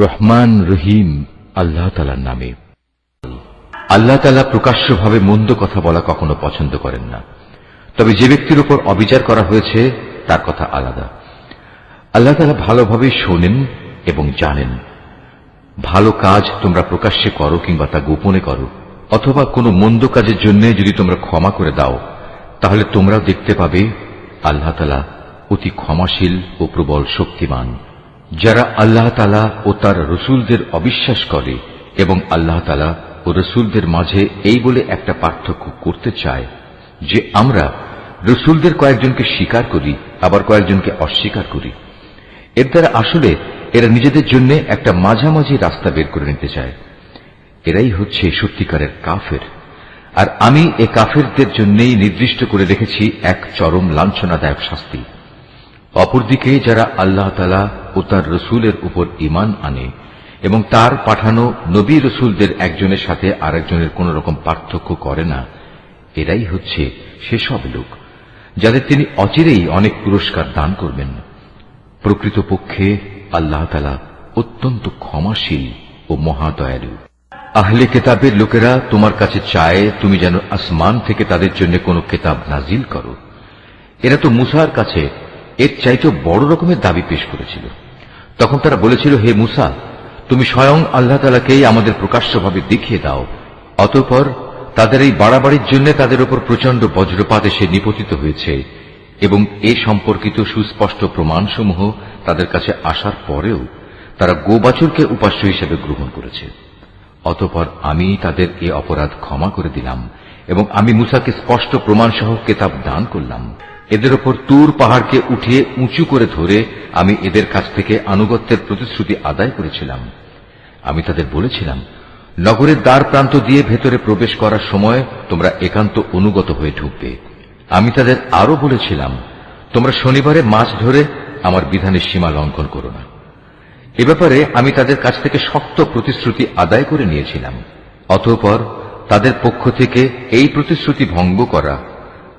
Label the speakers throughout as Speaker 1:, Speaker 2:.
Speaker 1: রহমান রহিম আল্লাহ তাআলার নামে। আল্লাহ তাআলা প্রকাশ্যভাবে মন্দ কথা বলা কখনো পছন্দ করেন না, তবে যে ব্যক্তির উপর অবিচার করা হয়েছে তার কথা আলাদা। আল্লাহ তাআলা ভালোভাবে শোনেন এবং জানেন। ভালো কাজ তোমরা প্রকাশ্যে করো কিংবা তা গোপনে করো, অথবা কোনো মন্দ কাজের জন্য যদি তোমরা ক্ষমা করে দাও, তাহলে তোমরাও দেখতে পাবে আল্লাহ তাআলা অতি ক্ষমাশীল ও প্রবল শক্তিমান। যারা আল্লাহ তাআলা ও তার রসুলদের অবিশ্বাস করে এবং আল্লাহ তাআলা ও রসুলদের মাঝে এই বলে একটা পার্থক্য করতে চায় যে আমরা রসুলদের কয়েকজনকে স্বীকার করি আবার কয়েকজনকে অস্বীকার করি, এর দ্বারা আসলে এরা নিজেদের জন্য একটা মাঝামাঝি রাস্তা বের করে নিতে চায়। এরাই হচ্ছে সত্যিকারের কাফের। আর আমি এ কাফেরদের জন্যই নির্দিষ্ট করে রেখেছি এক চরম লাঞ্ছনাদায়ক শাস্তি। অপরদিকে যারা আল্লাহ তাআলা ও তার রসুলের উপর ঈমান আনে এবং তার পাঠানো নবী রসুলদের একজনের সাথে আরেকজনের কোন রকম পার্থক্য করে না, এরাই হচ্ছে সেসব লোক যাদের তিনি অচিরেই অনেক পুরস্কার দান করবেন। প্রকৃতপক্ষে আল্লাহ তাআলা অত্যন্ত ক্ষমাশীল ও মহাদয়ালু। আহলে কেতাবের লোকেরা তোমার কাছে চায় তুমি যেন আসমান থেকে তাদের জন্য কোনো কেতাব নাজিল করো। এরা তো মুসার কাছে এর চাইতে বড় রকমের দাবি পেশ করেছিল। তখন তারা বলেছিল, হে মুসা, তুমি স্বয়ং আল্লাহ তাআলাকেই আমাদের প্রকাশ্যভাবে দেখিয়ে দাও। অতঃপর তাদের এই বাড়াবাড়ির জন্য তাদের উপর প্রচন্ড বজ্রপাত এসে নিপতিত হয়েছে এবং এ সম্পর্কিত সুস্পষ্ট প্রমাণসমূহ তাদের কাছে আসার পরেও তারা গোবাছুরকে উপাস্য হিসেবে গ্রহণ করেছে। অতঃপর আমি তাদের এ অপরাধ ক্ষমা করে দিলাম এবং আমি মুসাকে স্পষ্ট প্রমাণসহ কেতাব দান করলাম। এদের ওপর তুর পাহাড়কে উঠিয়ে উঁচু করে ধরে আমি এদের কাছ থেকে আনুগত্যের প্রতিশ্রুতি আদায় করেছিলাম। আমি তাদের বলেছিলাম, নগরের দ্বার প্রান্ত দিয়ে ভেতরে প্রবেশ করার সময় তোমরা একান্ত অনুগত হয়ে ঢুকবে। আমি তাদের আরো বলেছিলাম, তোমরা শনিবারে মাছ ধরে আমার বিধানের সীমা লঙ্ঘন করো না। এ ব্যাপারে আমি তাদের কাছ থেকে শক্ত প্রতিশ্রুতি আদায় করে নিয়েছিলাম। অতঃপর তাদের পক্ষ থেকে এই প্রতিশ্রুতি ভঙ্গ করা,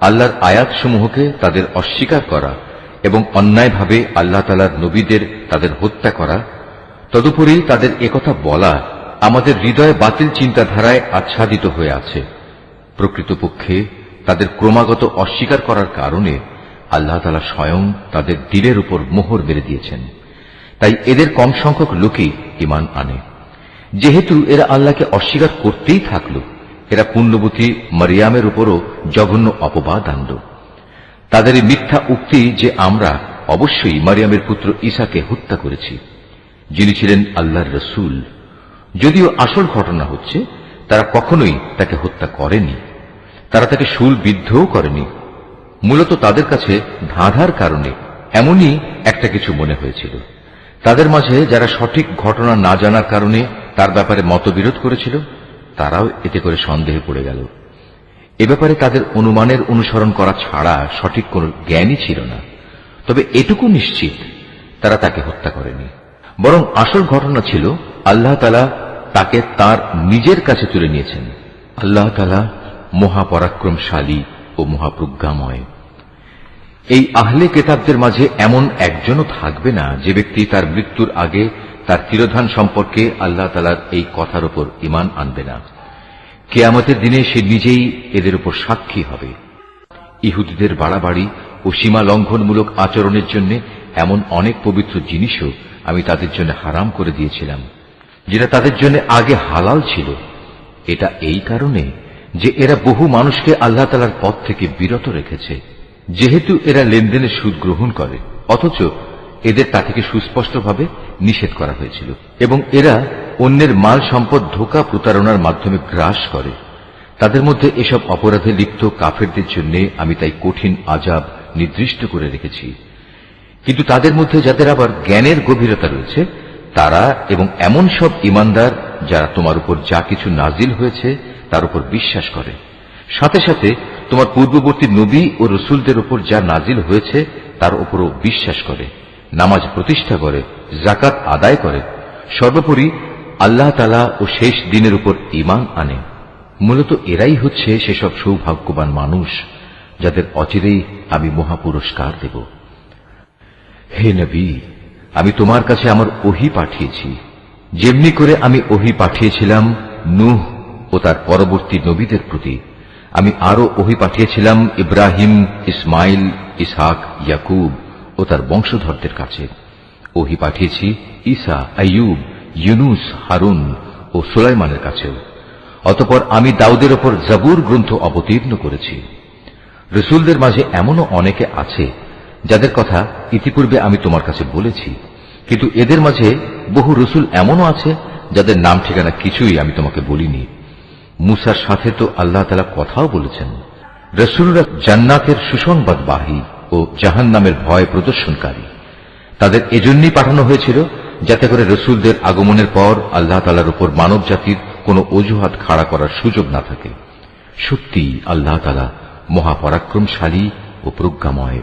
Speaker 1: আল্লাহর আয়াতসমূহকে তাদের অস্বীকার করা এবং অন্যায়ভাবে আল্লাহ তাআলার নবীদের তাদের হত্যা করা, তদুপরি তাদের একথা বলা আমাদের হৃদয়ে বাতিল চিন্তাধারায় আচ্ছাদিত হয়ে আছে। প্রকৃতপক্ষে তাদের ক্রমাগত অস্বীকার করার কারণে আল্লাহ তাআলা স্বয়ং তাদের দিলের উপর মোহর মেরে দিয়েছেন। তাই এদের কম সংখ্যক লোকই ঈমান আনে। যেহেতু এরা আল্লাহকে অস্বীকার করতেই থাকল, এরা পুণ্যবতী মারিয়ামের উপরও জঘন্য অপবাদ আনল। তাদের এই মিথ্যা উক্তি যে আমরা অবশ্যই মারিয়ামের পুত্র ঈসাকে হত্যা করেছি, যিনি ছিলেন আল্লাহর রসুল, যদিও আসল ঘটনা হচ্ছে তারা কখনোই তাকে হত্যা করেনি। তারা তাকে শূলবিদ্ধও করেনি। মূলত তাদের কাছে ধাঁধার কারণে এমনই একটা কিছু মনে হয়েছিল। তাদের মাঝে যারা সঠিক ঘটনা না জানার কারণে তার ব্যাপারে মতবিরোধ করেছিল, তারাও এতে করে সন্দেহে পড়ে গেল। এ ব্যাপারে তাদের অনুমানের অনুসরণ করা ছাড়া সঠিক কোন জ্ঞানই ছিল না। তবে এটুকু নিশ্চিত, তারা তাকে হত্যা করেনি, বরং আসল ঘটনা ছিল আল্লাহ তাআলা তাকে তার নিজের কাছে তুলে নিয়েছেন। আল্লাহ তাআলা মহাপরাক্রমশালী ও মহাপ্রজ্ঞাময়। এই আহলে কেতাবদের মাঝে এমন একজনও থাকবে না যে ব্যক্তি তার মৃত্যুর আগে তার তিরোধান সম্পর্কে আল্লাহ তাআলার এই কথার উপর ঈমান আনবে না। কিয়ামতের দিনে সে নিজেই এদের উপর সাক্ষী হবে। ইহুদিদের বাড়াবাড়ি ও সীমা লঙ্ঘনমূলক আচরণের জন্য এমন অনেক পবিত্র জিনিসও আমি তাদের জন্য হারাম করে দিয়েছিলাম, যেটা তাদের জন্য আগে হালাল ছিল। এটা এই কারণে যে এরা বহু মানুষকে আল্লাহ তাআলার পথ থেকে বিরত রেখেছে। যেহেতু এরা লেনদেনের সুদ গ্রহণ করে, অথচ এদের তা থেকে সুস্পষ্টভাবে নিষেধ করা হয়েছিল, এবং এরা অন্যের মাল সম্পদ ধোঁকা প্রতারণার মাধ্যমে গ্রাস করে। তাদের মধ্যে এসব অপরাধে লিপ্ত কাফেরদের জন্য আমি তাই কঠিন আযাব নির্দিষ্ট করে রেখেছি। কিন্তু তাদের মধ্যে যাদের আবার জ্ঞানের গভীরতা রয়েছে, তারা এবং এমন সব ঈমানদার যারা তোমার উপর যা কিছু নাজিল হয়েছে তার উপর বিশ্বাস করে, সাথে সাথে তোমার পূর্ববর্তী নবী ও রসুলদের উপর যা নাজিল হয়েছে তার উপরও বিশ্বাস করে, নামাজ প্রতিষ্ঠা করে, যাকাত আদায় করে, সর্বোপরি আল্লাহ তাআলা ও শেষ দিনের উপর ঈমান আনে। মূলত এরাই হচ্ছে সেসব সৌভাগ্যবান মানুষ যাদের অচিরেই আমি মহাপুরস্কার দেব। হে নবী, আমি তোমার কাছে আমার ওহী পাঠিয়েছি যেমনি করে আমি ওহী পাঠিয়েছিলাম নূহ ও তার পরবর্তী নবীদের প্রতি, আমি আরো ওহী পাঠিয়েছিলাম ইব্রাহিম, ইসমাইল, ইসহাক, ইয়াকুব ও তার বংশধরদের কাছে। ওহী পাঠিয়েছি ঈসা, আইয়ুব, ইউনুস, হারুন ও সুলাইমানের কাছেও। অতঃপর আমি দাউদের ওপর জাবুর গ্রন্থ অবতীর্ণ করেছি। রসুলদের মাঝে এমনও অনেকে আছে যাদের কথা ইতিপূর্বে আমি তোমার কাছে বলেছি, কিন্তু এদের মাঝে বহু রসুল এমনও আছে যাদের নাম ঠিকানা কিছুই আমি তোমাকে বলিনি। মুসার সাথে তো আল্লাহ তাআলা কথাও বলেছেন। রসুলরা জান্নাতের সুসংবাদবাহী ও জাহান্নামের ভয় প্রদর্শনকারী। তাদের এজন্যই পাঠানো হয়েছিল যাতে করে রসুলদের আগমনের পর আল্লাহ তাআলার উপর মানব জাতির কোনো অজুহাত খাড়া করার সুযোগ না থাকে। সত্যি আল্লাহ তাআলা মহাপরাক্রমশালী ও প্রজ্ঞাময়।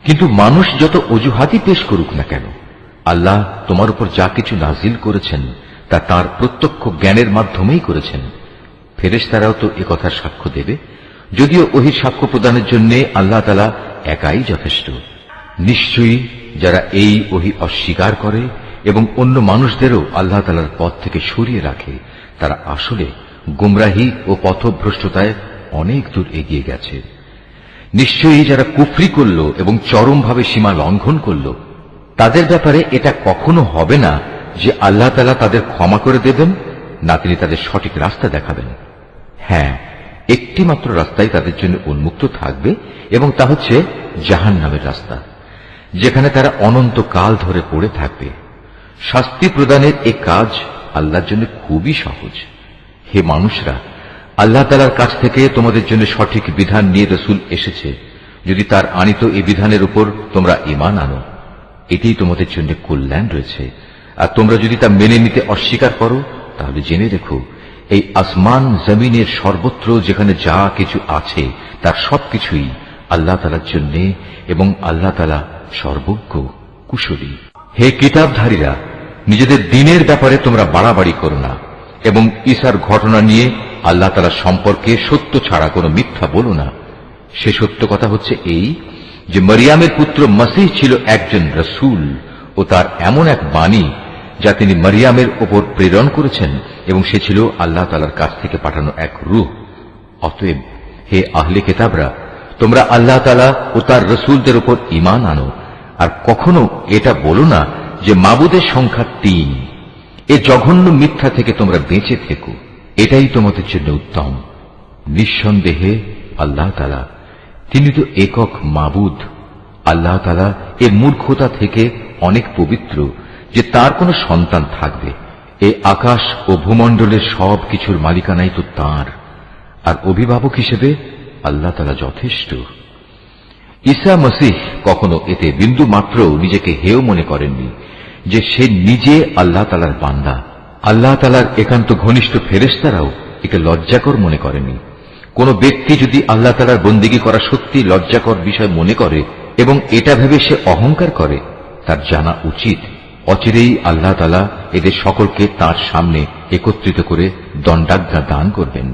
Speaker 1: কিন্তু মানুষ যত অজুহাতই পেশ করুক না কেন, আল্লাহ তোমার উপর যা কিছু নাজিল করেছেন তা তার প্রত্যক্ষ জ্ঞানের মাধ্যমেই করেছেন। ফেরেশতারাও তো একথার সাক্ষ্য দেবে, যদিও ওহীর সাক্ষ্য প্রদানের জন্য আল্লাহ তাআলা একাই যথেষ্ট। নিশ্চয়ই যারা এই ওহী অস্বীকার করে এবং অন্য মানুষদেরও আল্লাহ তাআলার পথ থেকে সরিয়ে রাখে, তারা আসলে গুমরাহী ও পথভ্রষ্টতায় অনেক দূর এগিয়ে গেছে। নিশ্চয়ই যারা কুফরি করল এবং চরমভাবে সীমা লঙ্ঘন করল, তাদের ব্যাপারে এটা কখনো হবে না যে আল্লাহ তাআলা তাদের ক্ষমা করে দেবেন, না তিনি তাদের সঠিক রাস্তা দেখাবেন। হ্যাঁ, একটি মাত্র রাস্তাই তাদের জন্য উন্মুক্ত থাকবে এবং তা হচ্ছে জাহান্নামের রাস্তা, যেখানে তারা অনন্তকাল ধরে পড়ে থাকবে। শাস্তি প্রদানের এই কাজ আল্লাহর জন্য খুবই সহজ। হে মানুষরা, আল্লাহ তাআলার কাছ থেকে তোমাদের জন্য সঠিক বিধান নিয়ে রসুল এসেছে। যদি তার আনিত এই বিধানের উপর তোমরা ঈমান আনো, এটাই তোমাদের জন্য কল্যাণ রয়েছে। আর তোমরা যদি তা মেনে নিতে অস্বীকার করো, তাহলে জেনে রেখো এই আসমান জমিনের সর্বত্র যেখানে যা কিছু আছে তার সবকিছুই আল্লাহ তাআলার জন্য, এবং আল্লাহ তাআলা সর্বজ্ঞ, কুশলী। হে কিতাবধারীরা, নিজেদের দ্বীনের ব্যাপারে তোমরা বাড়াবাড়ি করো না, এবং ঈসার ঘটনা নিয়ে আল্লাহ তাআলা সম্পর্কে সত্য ছাড়া কোনো মিথ্যা বলো না। সে সত্য কথা হচ্ছে এই যে মরিয়ামের পুত্র মসীহ ছিল একজন রসুল ও তার এমন এক বাণী যা তিনি মরিয়ামের ওপর প্রেরণ করেছেন, এবং সে ছিল আল্লাহ তাআলার কাছ থেকে পাঠানো এক রূহ। অতএব হে আহলে কিতাবরা, তোমরা আল্লাহ তাআলা ও তার রসুলদের উপর ঈমান আনো, আর কখনো এটা বলো না যে মাবুদের সংখ্যা ৩। এ জঘন্য মিথ্যা থেকে তোমরা বেঁচে থেকো, এটাই তোমাদের জন্য উত্তম। নিঃসন্দেহে আল্লাহ তাআলা তিনি তো একক মাবুদ। আল্লাহ তাআলা এ মূর্খতা থেকে অনেক পবিত্র যে তার কোনো সন্তান থাকবে। এ আকাশ ও ভূমণ্ডলের সব কিছুর মালিকানাই তো তাঁর, আর অভিভাবক হিসেবে আল্লাহ তাআলা যথেষ্ট। ঈসা মসীহ কখনো এতে বিন্দু মাত্র নিজেকে হেয় মনে করেননি যে সে নিজে আল্লাহ তাআলার বান্দা। আল্লাহ তাআলার একান্ত ঘনিষ্ঠ ফেরেশতারাও একে লজ্জাকর মনে করেনি। কোন ব্যক্তি যদি আল্লাহ তাআলার বন্দেগী করা সত্যি লজ্জাকর বিষয় মনে করে এবং এটা ভেবে সে অহংকার করে, তার জানা উচিত অচিরেই আল্লাহ তাআলা এদের সকলকে তাঁর সামনে একত্রিত করে দণ্ডাজ্ঞা দান করবেন।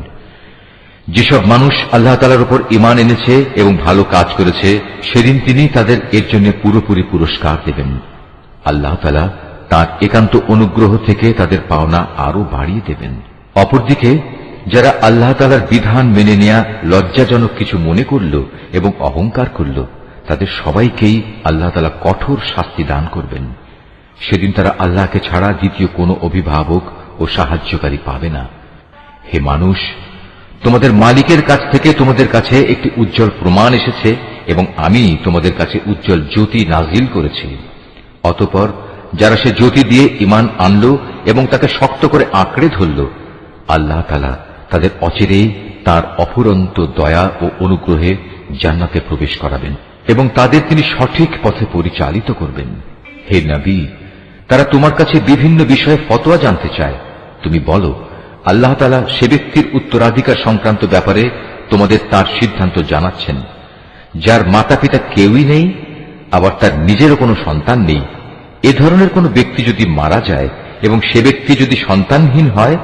Speaker 1: যেসব মানুষ আল্লাহ তাআলার উপর ঈমান এনেছে এবং ভালো কাজ করেছে, সেদিন তিনি তাদের এর জন্য পুরোপুরি পুরস্কার দেবেন। আল্লাহ তাআলা তাঁর একান্ত অনুগ্রহ থেকে তাদের পাওনা আরো বাড়িয়ে দেবেন। অপরদিকে যারা আল্লাহ তাআলার বিধান মেনে নেয়া লজ্জাজনক কিছু মনে করল এবং অহংকার করল, তাদের সবাইকেই আল্লাহ তাআলা কঠোর শাস্তি দান করবেন। সেদিন তারা আল্লাহকে ছাড়া দ্বিতীয় কোনো অভিভাবক ও সাহায্যকারী পাবে না। হে মানুষ, তোমাদের মালিকের কাছ থেকে তোমাদের কাছে একটি উজ্জ্বল প্রমাণ এসেছে, এবং আমি তোমাদের কাছে উজ্জ্বল জ্যোতি নাজিল করেছি। অতঃপর যারা সে জ্যোতি দিয়ে ঈমান আনল এবং তাকে শক্ত করে আঁকড়ে ধরল, আল্লাহ তাআলা তাদের অচিরেই তার অফুরন্ত দয়া ও অনুগ্রহে জান্নাতে প্রবেশ করাবেন এবং তাদের তিনি সঠিক পথে পরিচালিত করবেন। হে নবী, তারা তোমার কাছে বিভিন্ন বিষয়ে ফতোয়া জানতে চায়। তুমি বলো, আল্লাহ তাআলা সে ব্যক্তির উত্তরাধিকার সংক্রান্ত ব্যাপারে তোমাদের তার সিদ্ধান্ত জানাচ্ছেন, যার মাতা পিতা কেউই নেই, আবার তার নিজেরও কোনো সন্তান নেই। এ ধরনের কোনো ব্যক্তি যদি মারা যায় এবং সে ব্যক্তি যদি সন্তানহীন হয়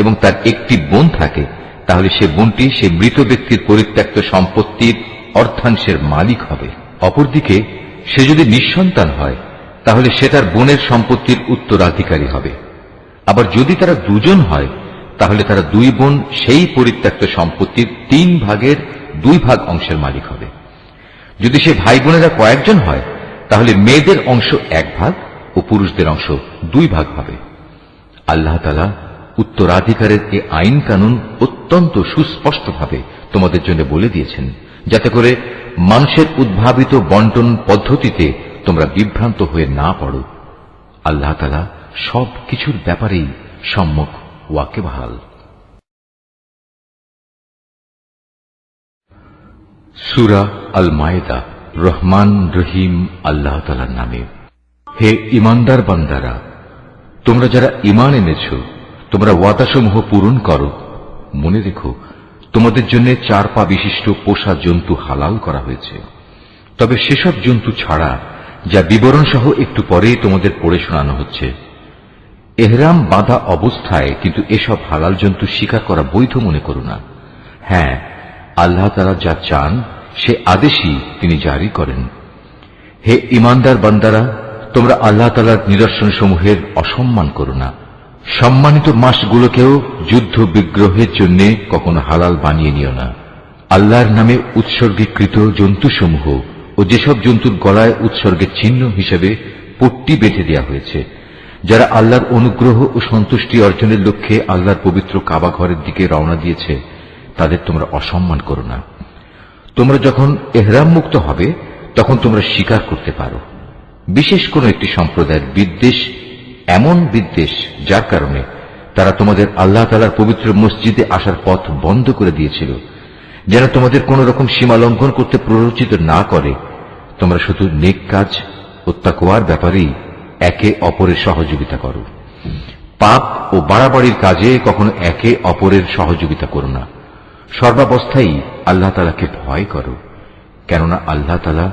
Speaker 1: এবং তার একটি বোন থাকে, তাহলে সে বোনটি সে মৃত ব্যক্তির পরিত্যক্ত সম্পত্তির অর্ধাংশের মালিক হবে। অপরদিকে সে যদি নিঃসন্তান হয়, তাহলে সে তার বোনের সম্পত্তির উত্তরাধিকারী হবে। আবার যদি তারা দুজন হয় তাহলে তারা দুই বোন সেই পরিত্যক্ত সম্পত্তির 3 ভাগের 2 ভাগ অংশের মালিক হবে। যদি সে ভাই বোনেরা কয়েকজন হয় তাহলে মেয়েদের অংশ 1 ভাগ ও পুরুষদের অংশ 2 ভাগ হবে। আল্লাহ তাআলা উত্তরাধিকারের এই আইন কানুন অত্যন্ত সুস্পষ্টভাবে তোমাদের জন্য বলে দিয়েছেন, যাতে করে মানুষের উদ্ভাবিত বন্টন পদ্ধতিতে তোমরা বিভ্রান্ত হয়ে না পড়ো। আল্লাহ তাআলা সব কিছুর ব্যাপারেই সম্যক ওয়াকিবহাল। সূরা আল মায়েদা। রহমান রহিম আল্লাহ তাআলার নামে। হে ঈমানদার বান্দারা, তোমরা যারা ঈমান এনেছ, তোমরা ওয়াদাসমূহ পূরণ করো। মনে রেখো, তোমাদের জন্য 4 পা বিশিষ্ট পোষা জন্তু হালাল করা হয়েছে, তবে সেসব জন্তু ছাড়া যা বিবরণ সহ একটু পরেই তোমাদের পড়ে শোনানো হচ্ছে। এহরাম বাঁধা অবস্থায় কিন্তু এসব হালাল জন্তু শিকার করা বৈধ মনে করো না। হ্যাঁ, আল্লাহ তাআলা যা চান সে আদেশই তিনি জারি করেন। হে ঈমানদার বান্দারা, তোমরা আল্লাহ তাআলার নিদর্শন সমূহের অসম্মান করো না। সম্মানিত মাসগুলোকেও যুদ্ধ বিগ্রহের জন্য কখনো হালাল বানিয়ে নিও না। আল্লাহর নামে উৎসর্গীকৃত জন্তুসমূহ ও যেসব জন্তুর গলায় উৎসর্গের চিহ্ন হিসেবে পট্টি বেঁধে দেওয়া হয়েছে, যারা আল্লাহর অনুগ্রহ ও সন্তুষ্টি অর্জনের লক্ষ্যে আল্লাহর পবিত্র কাবা ঘরের দিকে রওনা দিয়েছে, তাদের তোমরা অসম্মান করো না। তোমরা যখন এহরাম মুক্ত হবে তখন তোমরা শিকার করতে পারো। বিশেষ কোন একটি সম্প্রদায়ের বিদ্বেষ এমন বিদ্বেষ যার কারণে তারা তোমাদের আল্লাহ তাআলার পবিত্র মসজিদে আসার পথ বন্ধ করে দিয়েছিল, যেন তোমাদের কোন রকম সীমা লঙ্ঘন করতে প্ররোচিত না করে। তোমরা শুধু নেক কাজ ও তাকওয়ার ব্যাপারেই একে অপরের সহযোগিতা করো। পাপ ও বাড়াবাড়ির কাজে কখনো একে অপরের সহযোগিতা করো না। সর্বাবস্থায় আল্লাহ তাআলাকে ভয় করো, কেননা আল্লাহ তাআলা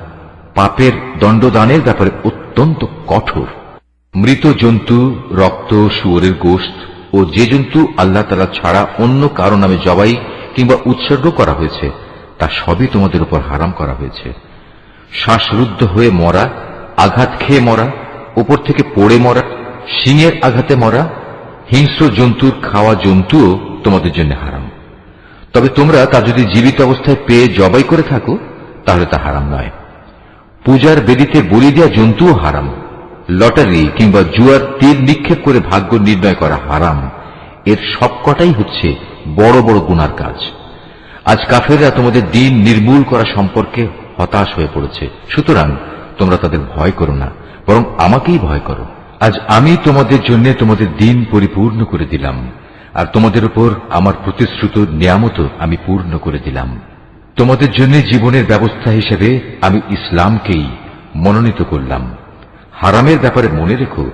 Speaker 1: পাপের দণ্ডদানের ব্যাপারে অত্যন্ত কঠোর। মৃত জন্তু, রক্ত, শুয়োরের গোশত ও যে জন্তু আল্লাহ তাআলা ছাড়া অন্য কারো নামে জবাই কিংবা উৎসর্গ করা হয়েছে তা সবই তোমাদের উপর হারাম করা হয়েছে। শ্বাসরুদ্ধ হয়ে মরা, আঘাত খেয়ে মরা, উপর থেকে পড়ে মরা, শিঙের আঘাতে মরা, হিংস্র জন্তুর খাওয়া জন্তুও তোমাদের জন্য হারাম। তবে তোমরা তা যদি জীবিত অবস্থায় পেয়ে জবাই করে থাকো তাহলে তা হারাম নয়। পূজার বেদিতে বলি দেওয়া জন্তুও হারাম। লটারি কিংবা জুয়ার তীর নিক্ষেপ করে ভাগ্য নির্ণয় করা হারাম। এর সবকটাই হচ্ছে বড় বড় গুনার কাজ। আজ কাফেররা তোমাদের দিন নির্মূল করা সম্পর্কে হতাশ হয়ে পড়েছে, সুতরাং তোমরা তাদের ভয় করো না, বরং আমাকেই ভয় করো। আজ আমি তোমাদের জন্য তোমাদের দিন পরিপূর্ণ করে দিলাম, আর তোমাদের উপর আমার প্রতিশ্রুত নিয়ামত আমি পূর্ণ করে দিলাম। তোমাদের জন্য জীবনের ব্যবস্থা হিসেবে আমি ইসলামকেই মনোনীত করলাম। হারামের ব্যাপারে মনে রেখো,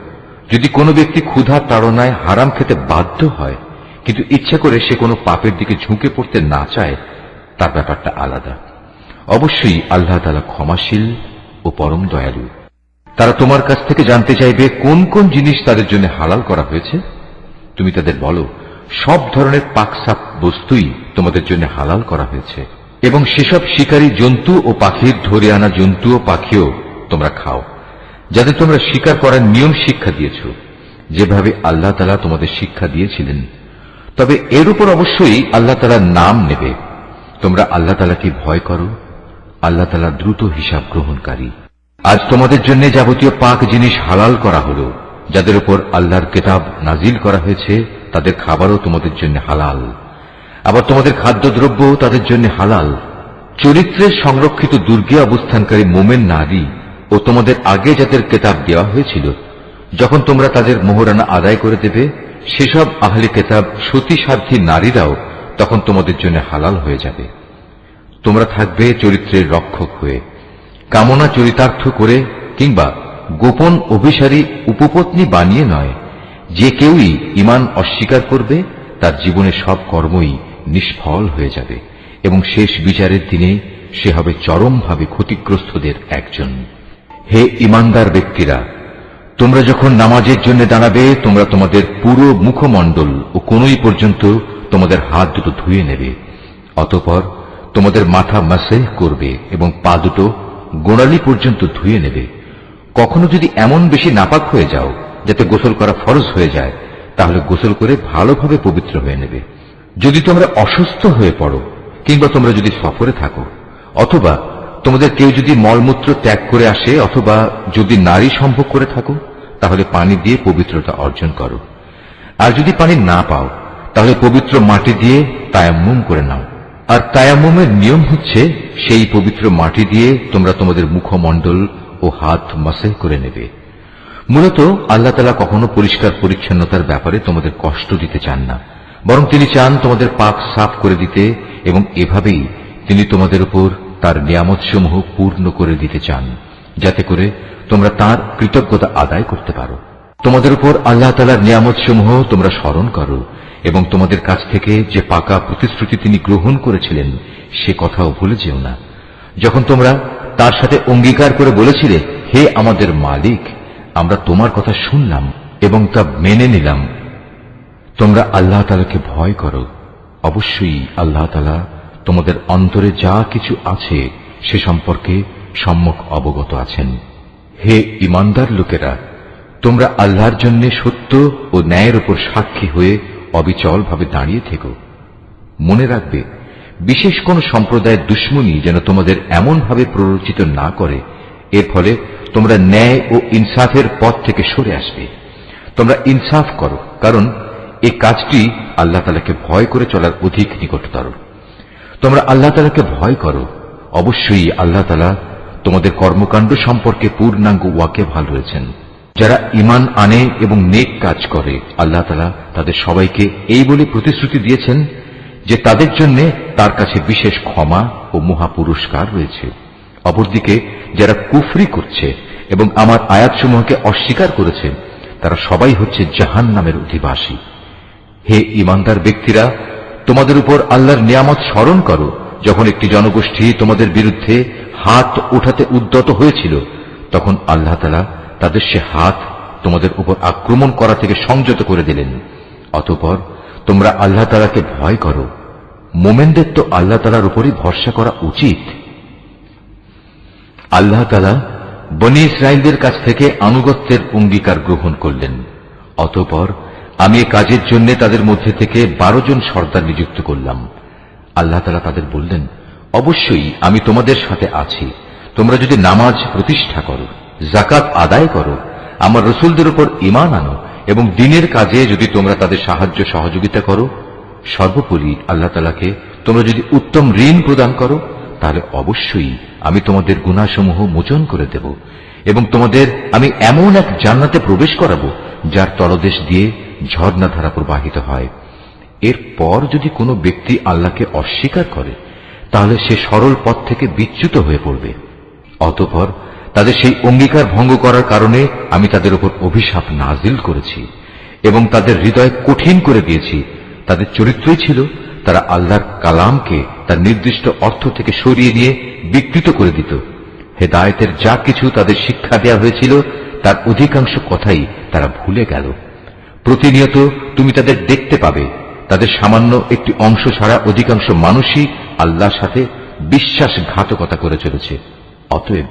Speaker 1: যদি কোনো ব্যক্তি ক্ষুধার তাড়নায় হারাম খেতে বাধ্য হয় কিন্তু ইচ্ছা করে সে কোনো পাপের দিকে ঝুঁকে পড়তে না চায়, তার ব্যাপারটা আলাদা। অবশ্যই আল্লাহ তাআলা ক্ষমাশীল ও পরম দয়ালু। তারা তোমার কাছ থেকে জানতে চাইবে কোন কোন জিনিস তাদের জন্য হালাল করা হয়েছে। তুমি তাদের বলো, সব ধরনের পাকসাপ বস্তুই তোমাদের জন্য হালাল করা হয়েছে, এবং সেসব শিকারী জন্তু ও পাখির ধরে আনা জন্তু ও পাখিও তোমরা খাও, যাদের তোমরা শিকার করার নিয়ম শিক্ষা দিয়েছ, যেভাবে আল্লাহ তাআলা তোমাদের শিক্ষা দিয়েছিলেন। তবে এর উপর অবশ্যই আল্লাহ তাআলার নাম নেবে। তোমরা আল্লাহ তাআলাকে ভয় করো, আল্লাহ তাআলা দ্রুত হিসাব গ্রহণকারী। আজ তোমাদের জন্য যাবতীয় পাক জিনিস হালাল করা হলো। যাদের উপর আল্লাহর কিতাব নাজিল করা হয়েছে তাদের খাবারও তোমাদের জন্য হালাল, আবার তোমাদের খাদ্যদ্রব্য তাদের জন্য হালাল। চরিত্রের সংরক্ষিত দুর্গে অবস্থানকারী মোমেন নারী ও তোমাদের আগে যাদের কিতাব দেওয়া হয়েছিল, যখন তোমরা তাদের মোহরানা আদায় করে দেবে, সেসব আহলে কিতাব সতীসাধ্যী নারীরাও তখন তোমাদের জন্য হালাল হয়ে যাবে। তোমরা থাকবে চরিত্রের রক্ষক হয়ে, কামনা চরিতার্থ করে কিংবা গোপন অভিসারী উপপত্নী বানিয়ে নয়। যে কেউই ঈমান অস্বীকার করবে তার জীবনের সব কর্মই নিষ্ফল হয়ে যাবে, এবং শেষ বিচারের দিনে সে হবে চরমভাবে ক্ষতিগ্রস্তদের একজন। হে ঈমানদার ব্যক্তিরা, তোমরা যখন নামাজের জন্য দাঁড়াবে, তোমরা তোমাদের পুরো মুখমণ্ডল ও কনুই পর্যন্ত তোমাদের হাত দুটো ধুয়ে নেবে। অতঃপর তোমাদের মাথা মাসেহ করবে এবং পা দুটো গোড়ালি পর্যন্ত ধুয়ে নেবে। কখনো যদি এমন বেশি নাপাক হয়ে যাও যাতে গোসল করা ফরজ হয়ে যায়, তাহলে গোসল করে ভালোভাবে পবিত্র হয়ে নেবে। যদি তোমরা অসুস্থ হয়ে পড়ো কিংবা তোমরা যদি সফরে থাকো অথবা তোমাদের কেউ যদি মলমূত্র ত্যাগ করে আসে অথবা যদি নারী সম্ভোগ করে থাকো তাহলে পানি দিয়ে পবিত্রতা অর্জন করো। আর যদি পানি না পাও তাহলে পবিত্র মাটি দিয়ে তায়াম্মুম করে নাও। আর তায়াম্মুমের নিয়ম হচ্ছে সেই পবিত্র মাটি দিয়ে তোমরা তোমাদের মুখমণ্ডল ও হাত মাসেহ করে নেবে। মূলত আল্লাহ তাআলা কখনো পরিষ্কার পরিচ্ছন্নতার ব্যাপারে তোমাদের কষ্ট দিতে চান না, বরং তিনি চান তোমাদের পাক সাফ করে দিতে, এবং এভাবেই তিনি তোমাদের উপর তার নিয়ামতসমূহ পূর্ণ করে দিতে চান, যাতে করে তোমরা তার কৃতজ্ঞতা আদায় করতে পারো। তোমাদের উপর আল্লাহ তাআলার নিয়ামতসমূহ তোমরা স্মরণ করো এবং তোমাদের কাছ থেকে যে পাকা প্রতিশ্রুতি তিনি গ্রহণ করেছিলেন সে কথাও ভুলে যেও না। যখন তোমরা তার সাথে অঙ্গীকার করে বলেছিলে, হে আমাদের মালিক, আমরা তোমার কথা শুনলাম এবং তা মেনে নিলাম। তোমরা আল্লাহ তাআলাকে ভয় করো। অবশ্যই আল্লাহ তাআলা তোমাদের অন্তরে যা কিছু আছে সে সম্পর্কে সম্যক অবগত আছেন। হে ঈমানদার লোকেরা, তোমরা আল্লাহর জন্য সত্য ও ন্যায়ের উপর সাক্ষী হয়ে অবিচলভাবে দাঁড়িয়ে থেকো। মনে রাখবে, বিশেষ কোন সম্প্রদায়ের দুশমনী যেন তোমাদের এমনভাবে প্ররোচিত না করে এর ফলে তোমরা ন্যায় ও ইনসাফের পথ থেকে সরে আসবে। তোমরা ইনসাফ করো, কারণ এই কাজটি আল্লাহ তাআলাকে ভয় করে চলার অধিক নিকটতর। তোমরা আল্লাহ তাআলাকে ভয় করো। অবশ্যই আল্লাহ তাআলা তোমাদের কর্মকাণ্ড সম্পর্কে পূর্ণাঙ্গ ওয়াকিবহাল রয়েছেন। যারা ঈমান আনে এবং নেক কাজ করে আল্লাহ তাআলা তাদের সবাইকে এই বলে প্রতিশ্রুতি দিয়েছেন যে তাদের জন্য তার কাছে বিশেষ ক্ষমা ও মহা পুরস্কার রয়েছে। অপরদিকে যারা কুফরি করছে এবং আমার আয়াতসমূহকে অস্বীকার করেছে তারা সবাই হচ্ছে জাহান্নামের অধিবাসী। হে ঈমানদার ব্যক্তিরা, তোমাদের উপর আল্লাহর নিয়ামত স্মরণ করো যখন একটি জনগোষ্ঠী তোমাদের বিরুদ্ধে হাত উঠাতে উদ্যত হয়েছিল, তখন আল্লাহ তাআলা তাদের সে হাত তোমাদের উপর আক্রমণ করা থেকে সংযত করে দিলেন। অতঃপর তোমরা আল্লাহ তাআলাকে ভয় করো। মোমেনদের তো আল্লাহ তাআলার উপরই ভরসা করা উচিত। আল্লাহ তাআলা বনী ইসরাঈলদের কাছ থেকে আনুগত্যের অঙ্গীকার গ্রহণ করলেন। অতঃপর আমি এ কাজের জন্য তাদের মধ্যে থেকে 12 জন সর্দার নিযুক্ত করলাম। আল্লাহ তাআলা তাদের বললেন, অবশ্যই আমি তোমাদের সাথে আছি। তোমরা যদি নামাজ প্রতিষ্ঠা করো, যাকাত আদায় করো, আমার রাসূলদের উপর ঈমান আনো এবং দ্বীনের কাজে যদি তোমরা তাদের সাহায্য সহযোগিতা করো, সর্বোপরি আল্লাহ তাআলাকে তোমরা যদি উত্তম ঋণ প্রদান করো, তাহলে অবশ্যই আমি তোমাদের গুনাহসমূহ মোচন করে দেব এবং তোমাদের আমি এমন এক জান্নাতে প্রবেশ করাবো যার তলদেশ দিয়ে ঝর্ণাধারা প্রবাহিত হয়। এরপর যদি কোনো ব্যক্তি আল্লাহকে অস্বীকার করে তাহলে সে সরল পথ থেকে বিচ্যুত হয়ে পড়বে। অতঃপর তাদের সেই অঙ্গীকার ভঙ্গ করার কারণে আমি তাদের উপর অভিশাপ নাজিল করেছি এবং তাদের হৃদয় কঠিন করে দিয়েছি। তাদের চরিত্রই ছিল তারা আল্লাহর কালামকে তার নির্দিষ্ট অর্থ থেকে সরিয়ে নিয়ে বিকৃত করে দিত। হেদায়েতের যা কিছু তাদের শিক্ষা দেয়া হয়েছিল তার অধিকাংশ কথাই তারা ভুলে গেল। প্রতিনিয়ত তুমি তাদের দেখতে পাবে, তাদের সামান্য একটি অংশ ছাড়া অধিকাংশ মানুষই আল্লাহর সাথে বিশ্বাসঘাতকতা করে চলেছে। অতএব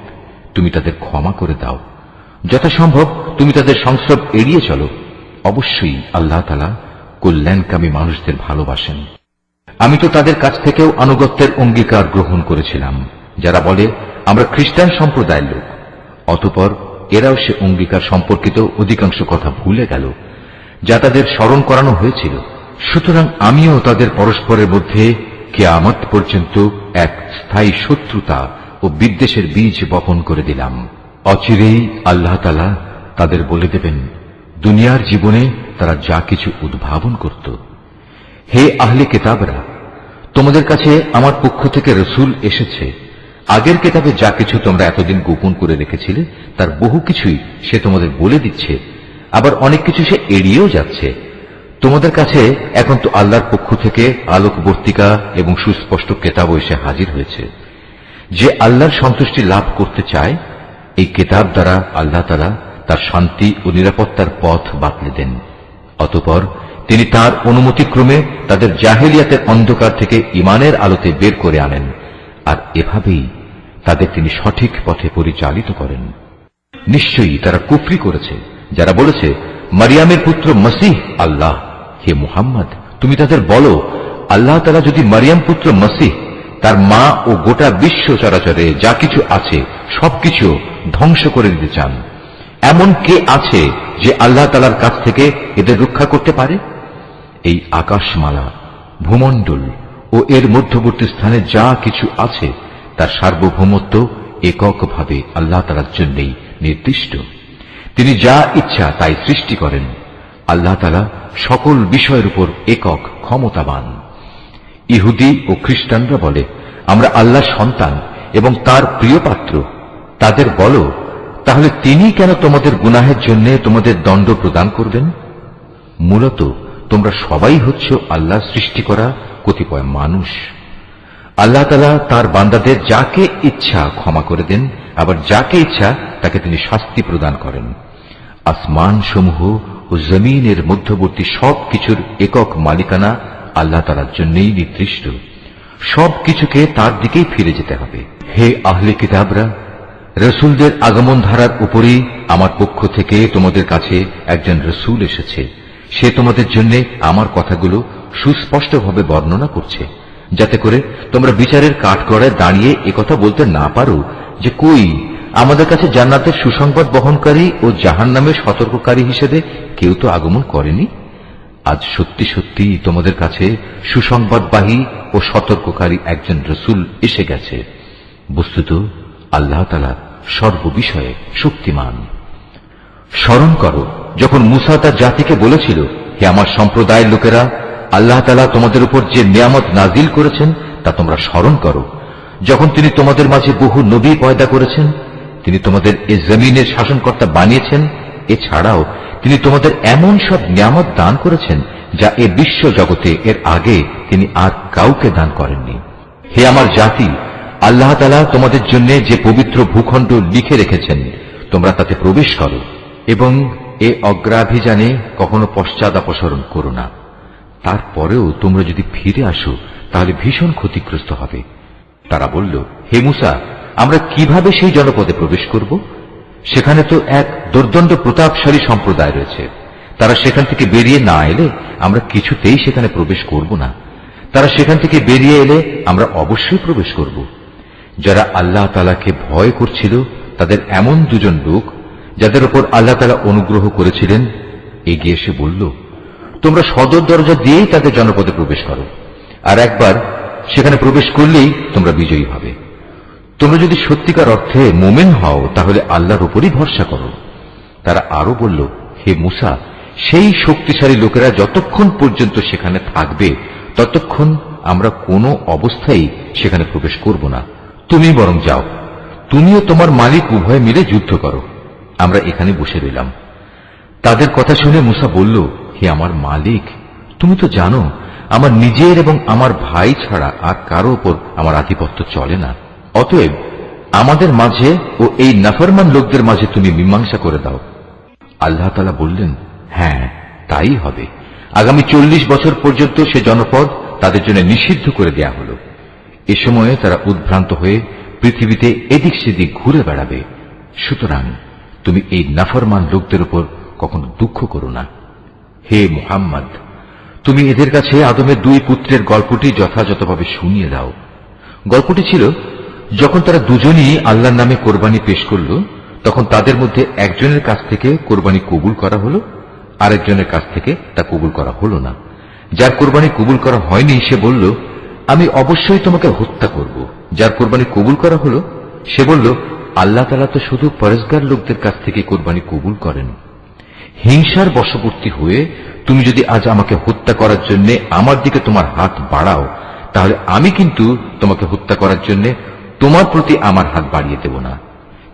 Speaker 1: তুমি তাদের ক্ষমা করে দাও। যথাসম্ভব তুমি তাদের সংস্রব এড়িয়ে চলো। অবশ্যই আল্লাহ তাআলা কল্যাণকামী মানুষদের ভালোবাসেন। আমি তো তাদের কাছ থেকেও আনুগত্যের অঙ্গীকার গ্রহণ করেছিলাম যারা বলে আমরা খ্রিস্টান সম্প্রদায়ের লোক। অতঃপর এরাও সে অঙ্গীকার সম্পর্কিত অধিকাংশ কথা ভুলে গেল যা তাদের স্মরণ করানো হয়েছিল। সুতরাং আমিও তাদের পরস্পরের মধ্যে কিয়ামত পর্যন্ত এক স্থায়ী শত্রুতা ও বিদ্বেষের বীজ বপন করে দিলাম। অচিরেই আল্লাহ তাআলা তাদের বলে দেবেন দুনিয়ার জীবনে তারা যা কিছু উদ্ভাবন করত। হে আহলে কিতাবরা, তোমাদের কাছে আমার পক্ষ থেকে রাসূল এসেছে। আগের কিতাবে যা কিছু তোমরা এতদিন গোপন করে রেখেছিলে তার বহু কিছুই সে তোমাদের বলে দিচ্ছে, আবার অনেক কিছু সে এড়িয়েও যাচ্ছে। তোমাদের কাছে এখন তো আল্লাহর পক্ষ থেকে আলোকবর্তিকা এবং সুস্পষ্ট কিতাব এসে হাজির হয়েছে। যে আল্লাহর সন্তুষ্টি লাভ করতে চায় এই কিতাব দ্বারা আল্লাহ তাআলা তার শান্তি ও নিরাপত্তার পথ বাতলে দেন। অতঃপর তিনি তার অনুমতিক্রমে তাদের জাহেলিয়াতের অন্ধকার থেকে ঈমানের আলোতে বের করে আনেন, আর এভাবেই তাদের তিনি সঠিক পথে পরিচালিত করেন। নিশ্চয়ই তারা কুফরি করেছে যারা বলেছে মারিয়ামের পুত্র মসিহ আল্লাহ। হে মুহাম্মদ, তুমি তাদের বলো, আল্লাহ তাআলা যদি মারিয়াম পুত্র মসিহ, তার মা ও গোটা বিশ্ব চরাচরে যা কিছু আছে সবকিছু ধ্বংস করে দিতে চান, এমন কে আছে যে আল্লাহ তাআলার কাছ থেকে এদের রক্ষা করতে পারে? এই আকাশমালা, ভূমণ্ডল ও এর মধ্যবর্তী স্থানে যা কিছু আছে তার সার্বভৌমত্ব এককভাবে আল্লাহ তাআলার জন্যই নির্দিষ্ট। তিনি যা ইচ্ছা তাই সৃষ্টি করেন। আল্লাহ তাআলা সকল বিষয়ের উপর একক ক্ষমতাবান। ইহুদি ও খ্রিস্টানরা বলে, আমরা আল্লাহর সন্তান এবং তার প্রিয় পাত্র। তাদের বলো, তাহলে তিনি কেন তোমাদের গুনাহের জন্য তোমাদের দণ্ড প্রদান করবেন? মূলত তোমরা সবাই হচ্ছ আল্লাহ সৃষ্টি করা কতিপয় মানুষ। আল্লাহ তাআলা তার বান্দাদের যাকে ইচ্ছা ক্ষমা করে দেন, আবার যাকে ইচ্ছা তাকে তিনি শাস্তি প্রদান করেন। আসমান সমূহ ও জমিনের মধ্যবর্তী সব কিছুর একক মালিকানা আল্লাহ তাআলার জন্যই নির্দিষ্ট। সব কিছুকে তার দিকেই ফিরে যেতে হবে। হে আহলে কিতাবরা, রসুলদের আগমন ধারার উপরই আমার পক্ষ থেকে তোমাদের কাছে একজন রসুল এসেছে। সে তোমাদের জন্য আমার কথাগুলো সুস্পষ্টভাবে বর্ণনা করছে, যাতে করে তোমরা বিচারের কাঠগড়ায় দাঁড়িয়ে একথা বলতে না পারো যে, কই আমাদের কাছে জান্নাতের সুসংবাদ বহনকারী ও জাহান্নামের সতর্ককারী হিসেবে কেউ তো আগমন করেনি। আজ সত্যি সত্যি তোমাদের কাছে সুসংবাদবাহী ও সতর্ককারী একজন রসুল এসে গেছে। বস্তুত আল্লাহ তাআলা সর্ববিষয়ে শক্তিমান। স্মরণ করো যখন মুসা তার জাতিকে বলেছিল, হে আমার সম্প্রদায়ের লোকেরা, আল্লাহ তাআলা তোমাদের উপর যে নিয়ামত নাজিল করেছেন তা তোমরা স্মরণ করো। যখন তিনি তোমাদের মাঝে বহু নবী পয়দা করেছেন, তিনি তোমাদের এ জমিনের শাসনকর্তা বানিয়েছেন। এছাড়াও তিনি তোমাদের এমন সব নিয়ামত দান করেছেন যা এ বিশ্ব জগতে এর আগে তিনি আর কাউকে দান করেননি। হে আমার জাতি, আল্লাহ তাআলা তোমাদের জন্য যে পবিত্র ভূখণ্ড লিখে রেখেছেন, তোমরা তাতে প্রবেশ করো এবং এ অগ্রাভিযানে কখনো পশ্চাদাপসরণ করো না। তারপরেও তোমরা যদি ফিরে আসো তাহলে ভীষণ ক্ষতিগ্রস্ত হবে। তারা বলল, হে মুসা, আমরা কিভাবে সেই জনপদে প্রবেশ করব? সেখানে তো এক দুর্দণ্ড প্রতাপশালী সম্প্রদায় রয়েছে। তারা সেখান থেকে বেরিয়ে না এলে আমরা কিছুতেই সেখানে প্রবেশ করব না। তারা সেখান থেকে বেরিয়ে এলে আমরা অবশ্যই প্রবেশ করব। যারা আল্লাহ তাআলাকে ভয় করছিল তাদের এমন দুজন লোক, যাদের উপর আল্লাহ তাআলা অনুগ্রহ করেছিলেন, এগিয়ে এসে বলল, তোমরা সদর দরজা দিয়েই তাদের জনপদে প্রবেশ করো, আর একবার সেখানে প্রবেশ করলেই তোমরা বিজয়ী হবে। তোমরা যদি সত্যিকার অর্থে মুমিন হও তাহলে আল্লাহর উপরই ভরসা করো। তারা আরো বলল, হে মুসা, সেই শক্তিশালী লোকেরা যতক্ষণ পর্যন্ত সেখানে থাকবে ততক্ষণ আমরা কোনো অবস্থায় সেখানে প্রবেশ করব না। তুমি বরং যাও, তুমিও তোমার মালিক উভয় মিলে যুদ্ধ করো, আমরা এখানে বসে রইলাম। তাদের কথা শুনে মুসা বলল, হে আমার মালিক, তুমি তো জানো আমার নিজের এবং আমার ভাই ছাড়া আর কারো ওপর আমার আধিপত্য চলে না। অতএব আমাদের মাঝে ও এই নাফরমান লোকদের মাঝে তুমি মীমাংসা করে দাও। আল্লাহ তাআলা বললেন, হ্যাঁ, তাই হবে। আগামী 40 বছর পর্যন্ত সে জনপদ তাদের জন্য নিষিদ্ধ করে দেয়া হল। এ সময়ে তারা উদ্ভ্রান্ত হয়ে পৃথিবীতে এদিক সেদিক ঘুরে বেড়াবে। সুতরাং তুমি এই নাফরমান লোকদের উপর কখনো দুঃখ করো না। হে মুহাম্মদ, তুমি এদের কাছে আদমের 2 পুত্রের গল্পটি যথাযথভাবে শুনিয়ে দাও। গল্পটি ছিল, যখন তারা দুজনই আল্লাহর নামে কোরবানি পেশ করল, তখন তাদের মধ্যে একজনের কাছ থেকে কোরবানি কবুল করা হল, আরেকজনের কাছ থেকে তা কবুল করা হল না। যার কোরবানি কবুল করা হয়নি সে বলল, আমি অবশ্যই তোমাকে হত্যা করব। যার কোরবানি কবুল করা হল সে বলল, আল্লাহ তাআলা তো শুধু পরেজগার লোকদের কাছ থেকে কোরবানি কবুল করেন। হিংসার বশবর্তী হয়ে তুমি যদি আজ আমাকে হত্যা করার জন্য আমার দিকে তোমার হাত বাড়াও, তাহলে আমি কিন্তু তোমাকে হত্যা করার জন্য তোমার প্রতি আমার হাত বাড়িয়ে দেব না।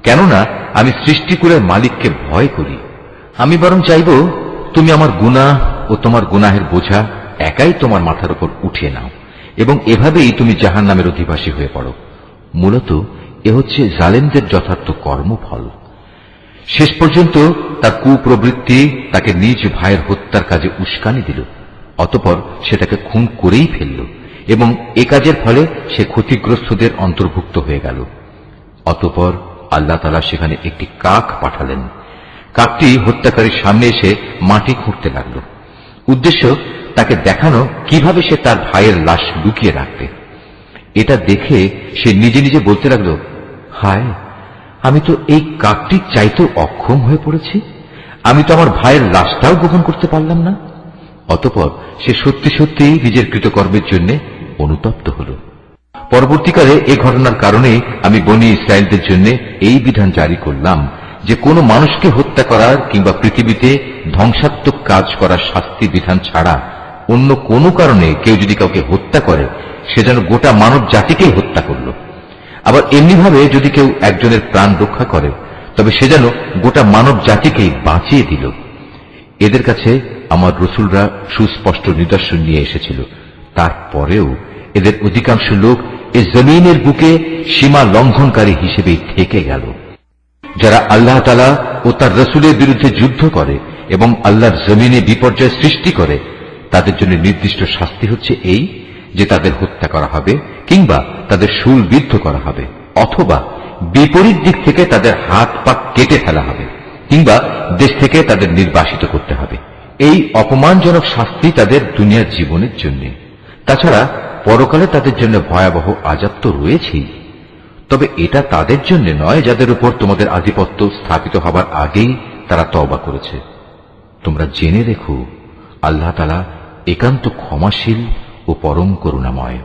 Speaker 1: কেননা আমি সৃষ্টিকুলের মালিককে ভয় করি। আমি বরং চাইব তুমি আমার গুনাহ ও তোমার গুনাহের বোঝা একাই তোমার মাথার উপর উঠিয়ে নাও এবং এভাবেই তুমি জাহান্নামের অধিবাসী হয়ে পড়ো। মূলত এ হচ্ছে জালেমদের যথার্থ কর্মফল। শেষ পর্যন্ত তার কুপ্রবৃত্তি তাকে নিজ ভাইয়ের হত্যার কাজে উস্কানি দিল। অতঃপর সে তাকে খুন করেই ফেলল এবং এ কাজের ফলে সে ক্ষতিগ্রস্তদের অন্তর্ভুক্ত হয়ে গেল। অতঃপর আল্লাহ তাআলা সেখানে একটি কাক পাঠালেন। কাকটি হত্যাকারীর সামনে এসে মাটি খুঁড়তে লাগলো। উদ্দেশ্য তাকে দেখানো কিভাবে সে তার ভাইয়ের লাশ লুকিয়ে রাখবে। এটা দেখে সে নিজে নিজে বলতে লাগলো, হায়, আমি তো এই কাকটির চাইতেও অক্ষম হয়ে পড়েছি। আমি তো আমার ভাইয়ের লাশটাও গোপন করতে পারলাম না। অতঃপর সে সত্যি সত্যি নিজের কৃতকর্মের জন্য অনুতপ্ত হল। পরবর্তীকালে এই ঘটনার কারণে আমি বনী ইসরায়েলদের জন্য এই বিধান জারি করলাম যে কোনো মানুষকে হত্যা করার কিংবা পৃথিবীতে ধ্বংসাত্মক কাজ করার শাস্তি বিধান ছাড়া অন্য কোনো কারণে কেউ যদি কাউকে হত্যা করে, সে যেন গোটা মানব জাতিকেই হত্যা করল। আবার এমনিভাবে যদি কেউ একজনের প্রাণ রক্ষা করে, তবে সে যেন গোটা মানব জাতিকেই বাঁচিয়ে দিল। এদের কাছে আমার রসুলরা সুস্পষ্ট নিদর্শন নিয়ে এসেছিল, তারপরেও এদের অধিকাংশ লোক এই জমিনের বুকে সীমা লঙ্ঘনকারী হিসেবেই থেকে গেল। যারা আল্লাহ তাআলা ও তার রসুলের বিরুদ্ধে যুদ্ধ করে এবং আল্লাহর জমিনে বিপর্যয় সৃষ্টি করে, তাদের জন্য নির্দিষ্ট শাস্তি হচ্ছে এই যে তাদের হত্যা করা হবে কিংবা তাদের শূলবিদ্ধ করা হবে, অথবা বিপরীত দিক থেকে তাদের হাত পা কেটে ফেলা হবে কিংবা দেশ থেকে তাদের নির্বাসিত করতে হবে। এই অপমানজনক শাস্তি তাদের দুনিয়ার জীবনের জন্য। তাছাড়া পরকালে তাদের জন্য ভয়াবহ আযাব তো রয়েছেই। তবে এটা তাদের জন্য নয় যাদের উপর তোমাদের আধিপত্য স্থাপিত হবার আগেই তারা তওবা করেছে। তোমরা জেনে রেখো, আল্লাহ তাআলা একান্ত ক্ষমাশীল ও পরম করুণাময়।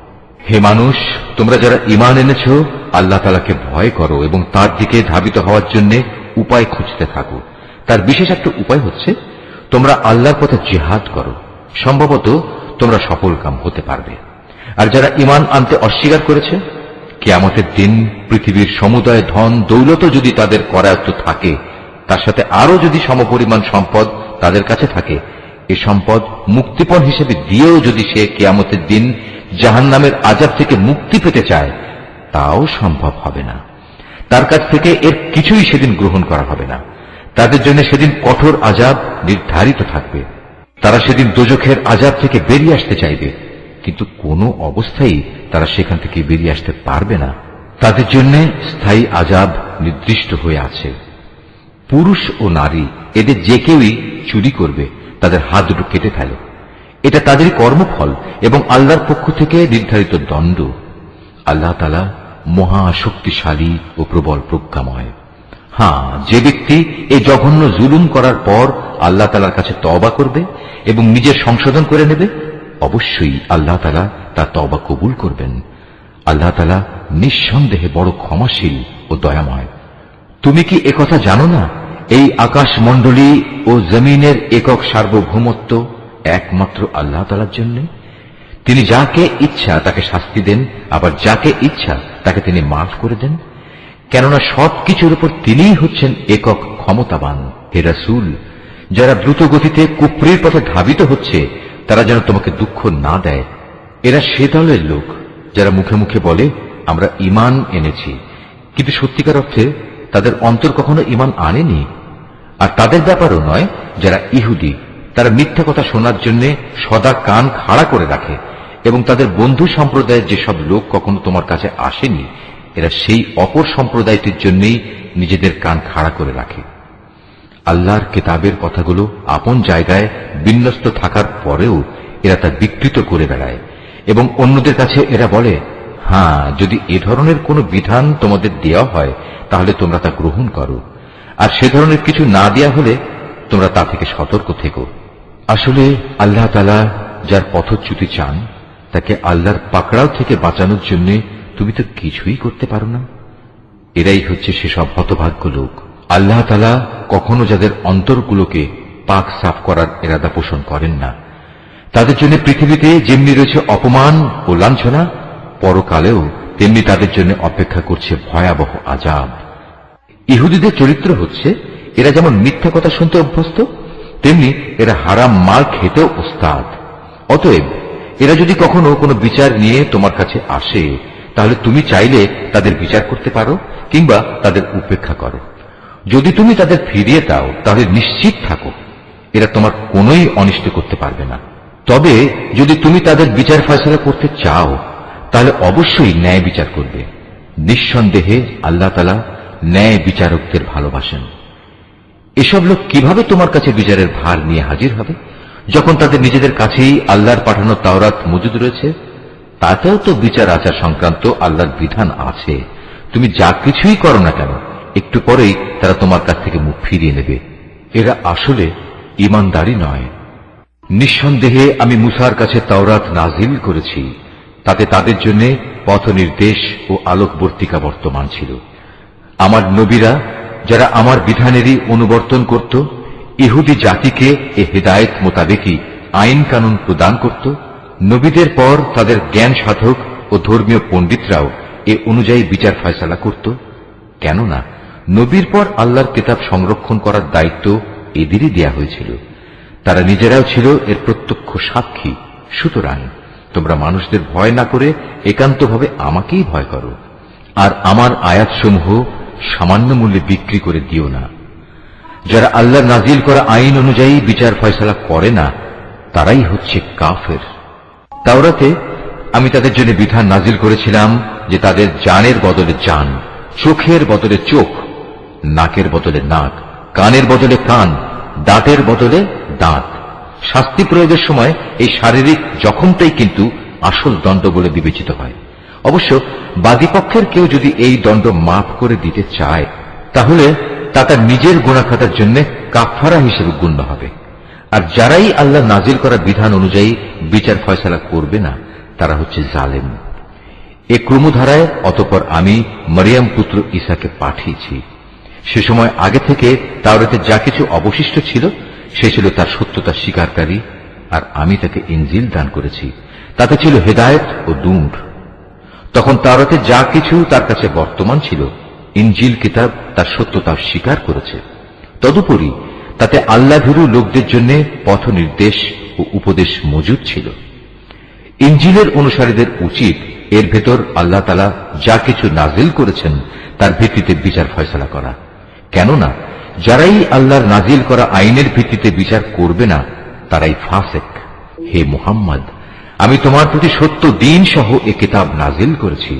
Speaker 1: হে মানুষ, তোমরা যারা ঈমান এনেছ, আল্লাহ তাআলাকে ভয় করো এবং তার দিকে ধাবিত হওয়ার জন্য উপায় খুঁজতে থাকো। তার বিশেষ একটা উপায় হচ্ছে তোমরা আল্লাহর পথে জিহাদ করো। সম্ভবত তোমরা সফলকাম হতে পারবে। আর যারা ঈমান আনতে অস্বীকার করেছে, কিয়ামতের দিন পৃথিবীর সমুদয় ধন দৌলতও যদি তাদের করায়ত্ত থাকে, তার সাথে আরো যদি সমপরিমাণ সম্পদ তাদের কাছে থাকে, এ সম্পদ মুক্তিপণ হিসেবে দিয়েও যদি সে কিয়ামতের দিন জাহান্নামের আযাব থেকে মুক্তি পেতে চায়, তাও সম্ভব হবে না। তার কাছ থেকে এর কিছুই সেদিন গ্রহণ করা হবে না। তাদের জন্য সেদিন কঠোর আযাব নির্ধারিত থাকবে। তারা সেদিন দোজখের আযাব থেকে বেরিয়ে আসতে চাইবে, কিন্তু কোনো অবস্থায় তারা সেখান থেকে বেরিয়ে আসতে পারবে না। তাদের জন্য স্থায়ী আযাব নির্দিষ্ট হয়ে আছে। পুরুষ ও নারী এদের যে কেউই চুরি করবে, তাদের হাত দুটো কেটে ফেলো। এটা তাদের কর্মফল এবং আল্লাহর পক্ষ থেকে নির্ধারিত দণ্ড। আল্লাহ তাআলা মহা শক্তিশালী ও প্রবল প্রজ্ঞাময়। হ্যাঁ, যে ব্যক্তি এই জঘন্য জুলুম করার পর আল্লাহ তাআলার কাছে তওবা করবে এবং নিজের সংশোধন করে নেবে, অবশ্যই আল্লাহ তাআলা তার তওবা কবুল করবেন। আল্লাহ তাআলা নিঃসন্দেহে বড় ক্ষমাশীল ও দয়াময়। তুমি কি একথা জানো না, এই আকাশমণ্ডলী ও জমিনের একক সার্বভৌমত্ব একমাত্র আল্লাহ তাআলার জন্য? তিনি যাকে ইচ্ছা তাকে শাস্তি দেন, আবার যাকে ইচ্ছা তাকে তিনি মাফ করে দেন। কেননা সবকিছুর উপর তিনিই হচ্ছেন একক ক্ষমতাবান। হে রাসূল, যারা দ্রুত গতিতে কুফরির পথে ধাবিত হচ্ছে, তারা যেন তোমাকে দুঃখ না দেয়। এরা সে দলের লোক যারা মুখে মুখে বলে আমরা ঈমান এনেছি, কিন্তু সত্যিকার অর্থে তাদের অন্তর কখনো ঈমান আনেনি। আর তাদের ব্যাপারও নয় যারা ইহুদি, তারা মিথ্যা কথা শোনার জন্য সদা কান খাড়া করে রাখে এবং তাদের বন্ধু সম্প্রদায়ের যেসব লোক কখনো তোমার কাছে আসেনি, এরা সেই অপর সম্প্রদায়টির জন্যই নিজেদের কান খাড়া করে রাখে। আল্লাহর কিতাবের কথাগুলো আপন জায়গায় বিন্যস্ত থাকার পরেও এরা তা বিকৃত করে বেড়ায় এবং অন্যদের কাছে এরা বলে, হ্যাঁ, যদি এ ধরনের কোনো বিধান তোমাদের দেওয়া হয় তাহলে তোমরা তা গ্রহণ করো, আর সে ধরনের কিছু না দেয়া হলে তোমরা তা থেকে সতর্ক থেকো। আসলে আল্লাহ তাআলা যার পথচ্যুতি চান, তাকে আল্লাহর পাকড়াও থেকে বাঁচানোর জন্য তুমি তো কিছুই করতে পারো না। এরাই হচ্ছে সেসব হতভাগ্য লোক। আল্লাহ তাআলা কখনো যাদের অন্তরগুলোকে পাক সাফ করার ইরাদা পোষণ করেন না, তাদের জন্য পৃথিবীতে যেমনি রয়েছে অপমান ও লাঞ্ছনা, পরকালেও তেমনি তাদের জন্য অপেক্ষা করছে ভয়াবহ আযাব। ইহুদিদের চরিত্র হচ্ছে, এরা যেমন মিথ্যা কথা শুনতে অভ্যস্ত, তেমনি এরা হারাম মাল খেতেও ওস্তাদ। অতএব এরা যদি কখনো কোনো বিচার নিয়ে তোমার কাছে আসে, তাহলে তুমি চাইলে তাদের বিচার করতে পারো কিংবা তাদের উপেক্ষা করো। যদি তুমি তাদের ফিরিয়ে দাও, তাহলে নিশ্চিত থাকো এরা তোমার কোনোই অনিষ্ট করতে পারবে না। তবে যদি তুমি তাদের বিচার ফয়সালা করতে চাও, তাহলে অবশ্যই ন্যায় বিচার করবে। নিঃসন্দেহে আল্লাহ তাআলা ন্যায় বিচারকদের ভালোবাসেন। এসব লোক কিভাবে তোমার কাছে বিচারের ভার নিয়ে হাজির হবে যখন তাদের নিজেদের কাছেই আল্লাহর পাঠানো তাওরাত মজুদ রয়েছে? তাতেও তো বিচার আচার সংক্রান্ত আল্লাহর বিধান আছে। তুমি যা কিছুই করো না কেন, একটু পরেই তারা তোমার কাছ থেকে মুখ ফিরিয়ে নেবে। এরা আসলে ঈমানদারই নয়। নিঃসন্দেহে আমি মুসার কাছে তাওরাত নাজিল করেছি, তাতে তাদের জন্য পথ নির্দেশ ও আলোকবর্তিকা বর্তমান ছিল। আমার নবীরা যারা আমার বিধানেরই অনুবর্তন করত, ইহুদি জাতিকে এ হেদায়েত মোতাবেকই আইন কানুন প্রদান করত। নবীদের পর তাদের জ্ঞান সাধক ও ধর্মীয় পণ্ডিতরাও এ অনুযায়ী বিচার ফয়সালা করত। কেননা নবীর পর আল্লাহর কিতাব সংরক্ষণ করার দায়িত্ব এদেরই দেয়া হয়েছিল। তারা নিজেরাও ছিল এর প্রত্যক্ষ সাক্ষী। সুতরাং তোমরা মানুষদের ভয় না করে একান্তভাবে আমাকেই ভয় করো, আর আমার আয়াতসমূহ সামান্য মূল্যে বিক্রি করে দিও না। যারা আল্লাহর নাজিল করা আইন অনুযায়ী বিচার ফয়সালা করে না, তারাই হচ্ছে কাফের। তাওরাতে আমি তাদের জন্য বিধান নাজিল করেছিলাম যে তাদের জানের বদলে জান, চোখের বদলে চোখ, নাকের বদলে নাক, কানের বদলে কান, দাঁতের বদলে দাঁত। শাস্তি প্রয়োগের সময় এই শারীরিক জখমটাই কিন্তু আসল দণ্ড বলে বিবেচিত হয়। অবশ্য বাদীপক্ষের কেউ যদি এই দণ্ড মাফ করে দিতে চায়, তাহলে তা তার নিজের গুনাহ খাতার জন্য কাফারা হিসেবে গণ্য হবে। আর যারাই আল্লাহ নাজিল করা বিধান অনুযায়ী বিচার ফয়সালা করবে না, তারা হচ্ছে জালেম। এ ক্রমধারায় অতঃপর আমি মরিয়ম পুত্র ঈসাকে পাঠিয়েছি। সে সময় আগে থেকে তাওরাতে যা কিছু অবশিষ্ট ছিল সে ছিল তার সত্যতা স্বীকারকারী, আর আমি তাকে ইনজিল দান করেছি, তাতে ছিল হেদায়েত ও নূর। তখন তাওরাতে যা কিছু তার কাছে বর্তমান ছিল, ইনজিল কিতাব তার সত্যতা স্বীকার করেছে। তদুপরি তাতে আল্লাহভীরু লোকদের জন্য পথ নির্দেশ ও উপদেশ মজুদ ছিল। ইনজিলের অনুসারীদের উচিত এর ভেতর আল্লাহ তাআলা যা কিছু নাজিল করেছেন তার ভিত্তিতে বিচার ফয়সালা করা। কেননা যারাই আল্লাহর নাজিল করা আইনের ভিত্তিতে বিচার করবে না, তারাই ফাসেক। হে মুহাম্মদ, আমি তোমার প্রতি সত্য দিন সহ এ কিতাব নাজিল করেছি।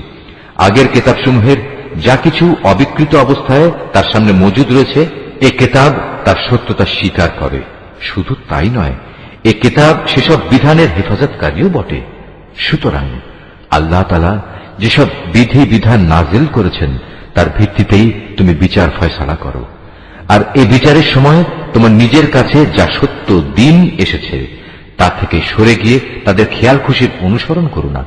Speaker 1: আগের কিতাবসমূহের যা কিছু অবিকৃত অবস্থায় তার সামনে মজুদ রয়েছে, এ কিতাব তার সত্যতা স্বীকার করে। শুধু তাই নয়, এ কিতাব সেসব বিধানের হেফাজতকারীও বটে। সুতরাং আল্লাহ তাআলা যেসব বিধি বিধান নাজিল করেছেন তার ভিত্তিতেই তুমি বিচার ফয়সালা করো। আর এ বিচারের সময় তোমার নিজের কাছে যা সত্য দিন এসেছে তা থেকে সরে গিয়ে তাদের খেয়াল খুশির অনুসরণ করো না।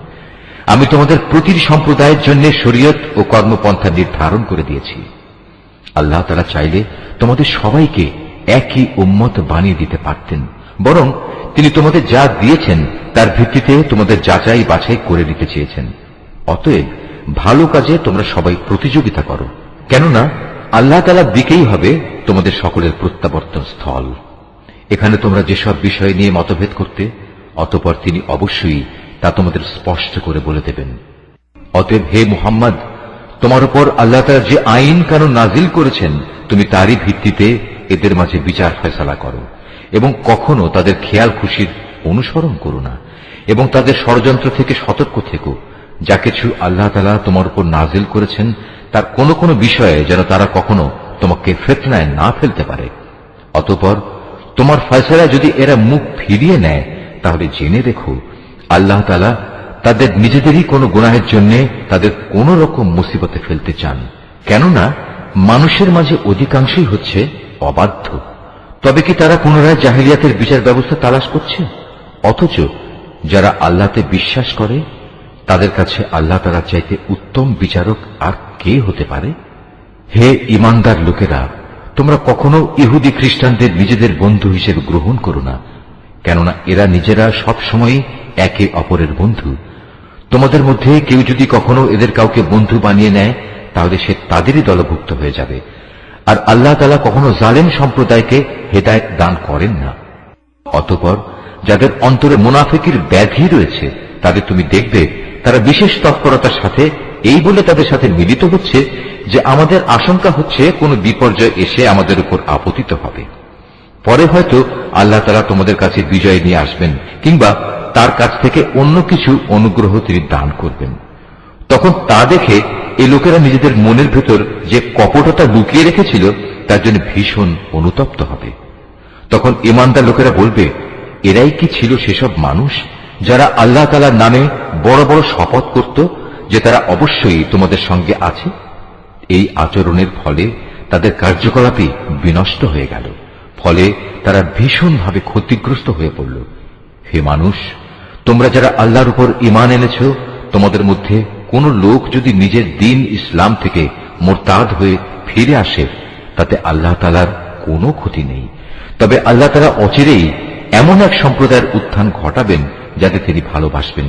Speaker 1: আমি তোমাদের প্রতিটি সম্প্রদায়ের জন্য শরীয়ত ও কর্মপন্থা নির্ধারণ করে দিয়েছি। আল্লাহ তাআলা চাইলে তোমাদের সবাইকে একই উম্মত বানিয়ে দিতে পারতেন, বরং তিনি তোমাদের যা দিয়েছেন তার ভিত্তিতে তোমাদের যাচাই বাছাই করে নিতে চেয়েছেন। অতএব ভালো কাজে তোমরা সবাই প্রতিযোগিতা করো, কেননা আল্লাহ তাআলার দিকেই হবে তোমাদের সকলের প্রত্যাবর্তন স্থল। এখানে তোমরা যেসব বিষয় নিয়ে মতভেদ করতে, অতঃপর তিনি অবশ্যই তা তোমাদের স্পষ্ট করে বলে দেবেন। অতএব হে মুহাম্মদ, তোমার উপর আল্লাহ তাআলা যে আইন কানুন নাজিল করেছেন তুমি তারই ভিত্তিতে এদের মাঝে বিচার ফয়সালা করো, এবং কখনো তাদের খেয়াল খুশির অনুসরণ করো না, এবং তাদের ষড়যন্ত্র থেকে সতর্ক থেকো। যা কিছু আল্লাহ তাআলা তোমার উপর নাজিল করেছেন তার কোনো কোনো বিষয়ে যেন তারা কখনো তোমাকে ফিতনায় না ফেলতে পারে। অতঃপর তোমার ফয়সালায় যদি এরা মুখ ফিরিয়ে নেয়, তাহলে জেনে রেখো আল্লাহ তাআলা তাদের নিজেদেরই কোনো গুনাহের জন্য তাদের কোন রকম মুসিবতে ফেলতে চান। কেননা মানুষের মাঝে অধিকাংশই হচ্ছে অবাধ্য। তবে কি তারা পুনরায় জাহিলিয়াতের বিচার ব্যবস্থা তালাশ করছে? অথচ যারা আল্লাহতে বিশ্বাস করে তাদের কাছে আল্লাহ তাআলা চাইতে উত্তম বিচারক আর কে হতে পারে? হে ঈমানদার লোকেরা, তোমরা কখনো ইহুদি খ্রিস্টানদের নিজেদের বন্ধু হিসেবে গ্রহণ করো না, কেননা এরা নিজেরা সবসময় একে অপরের বন্ধু। তোমাদের মধ্যে কেউ যদি কখনো এদের কাউকে বন্ধু বানিয়ে নেয়, তাহলে সে তাদেরই দলভুক্ত হয়ে যাবে। আর আল্লাহ তাআলা কখনো জালেম সম্প্রদায়কে হেদায়েত দান করেন না। অতঃপর যাদের অন্তরে মুনাফিকের ব্যাধি রয়েছে তাদের তুমি দেখবে তারা বিশেষ তৎপরতার সাথে এই বলে তাদের সাথে মিলিত হচ্ছে যে আমাদের আশঙ্কা হচ্ছে কোনো বিপর্যয় এসে আমাদের উপর আপতিত হবে। পরে হয়তো আল্লাহ তাআলা তোমাদের কাছে বিজয় নিয়ে আসবেন, কিংবা তার কাছ থেকে অন্য কিছু অনুগ্রহ তিনি দান করবেন। তখন তা দেখে এই লোকেরা নিজেদের মনের ভেতর যে কপটতা লুকিয়ে রেখেছিল তার জন্য ভীষণ অনুতপ্ত হবে। তখন ঈমানদার লোকেরা বলবে, এরাই কি ছিল সেসব মানুষ যারা আল্লাহ তাআলার নামে বড় বড় শপথ করত যে তারা অবশ্যই তোমাদের সঙ্গে আছে? এই আচরণের ফলে তাদের কার্যকলাপই বিনষ্ট হয়ে গেল, ফলে তারা ভীষণভাবে ক্ষতিগ্রস্ত হয়ে পড়ল। হে মানুষ, তোমরা যারা আল্লাহর উপর ঈমান এনেছ, তোমাদের মধ্যে কোন লোক যদি নিজের দ্বীন ইসলাম থেকে মুরতাদ হয়ে ফিরে আসে, তাতে আল্লাহ তাআলার কোনো ক্ষতি নেই। তবে আল্লাহ তাআলা অচিরেই এমন এক সম্প্রদায়ের উত্থান ঘটাবেন যাদের তিনি ভালোবাসবেন,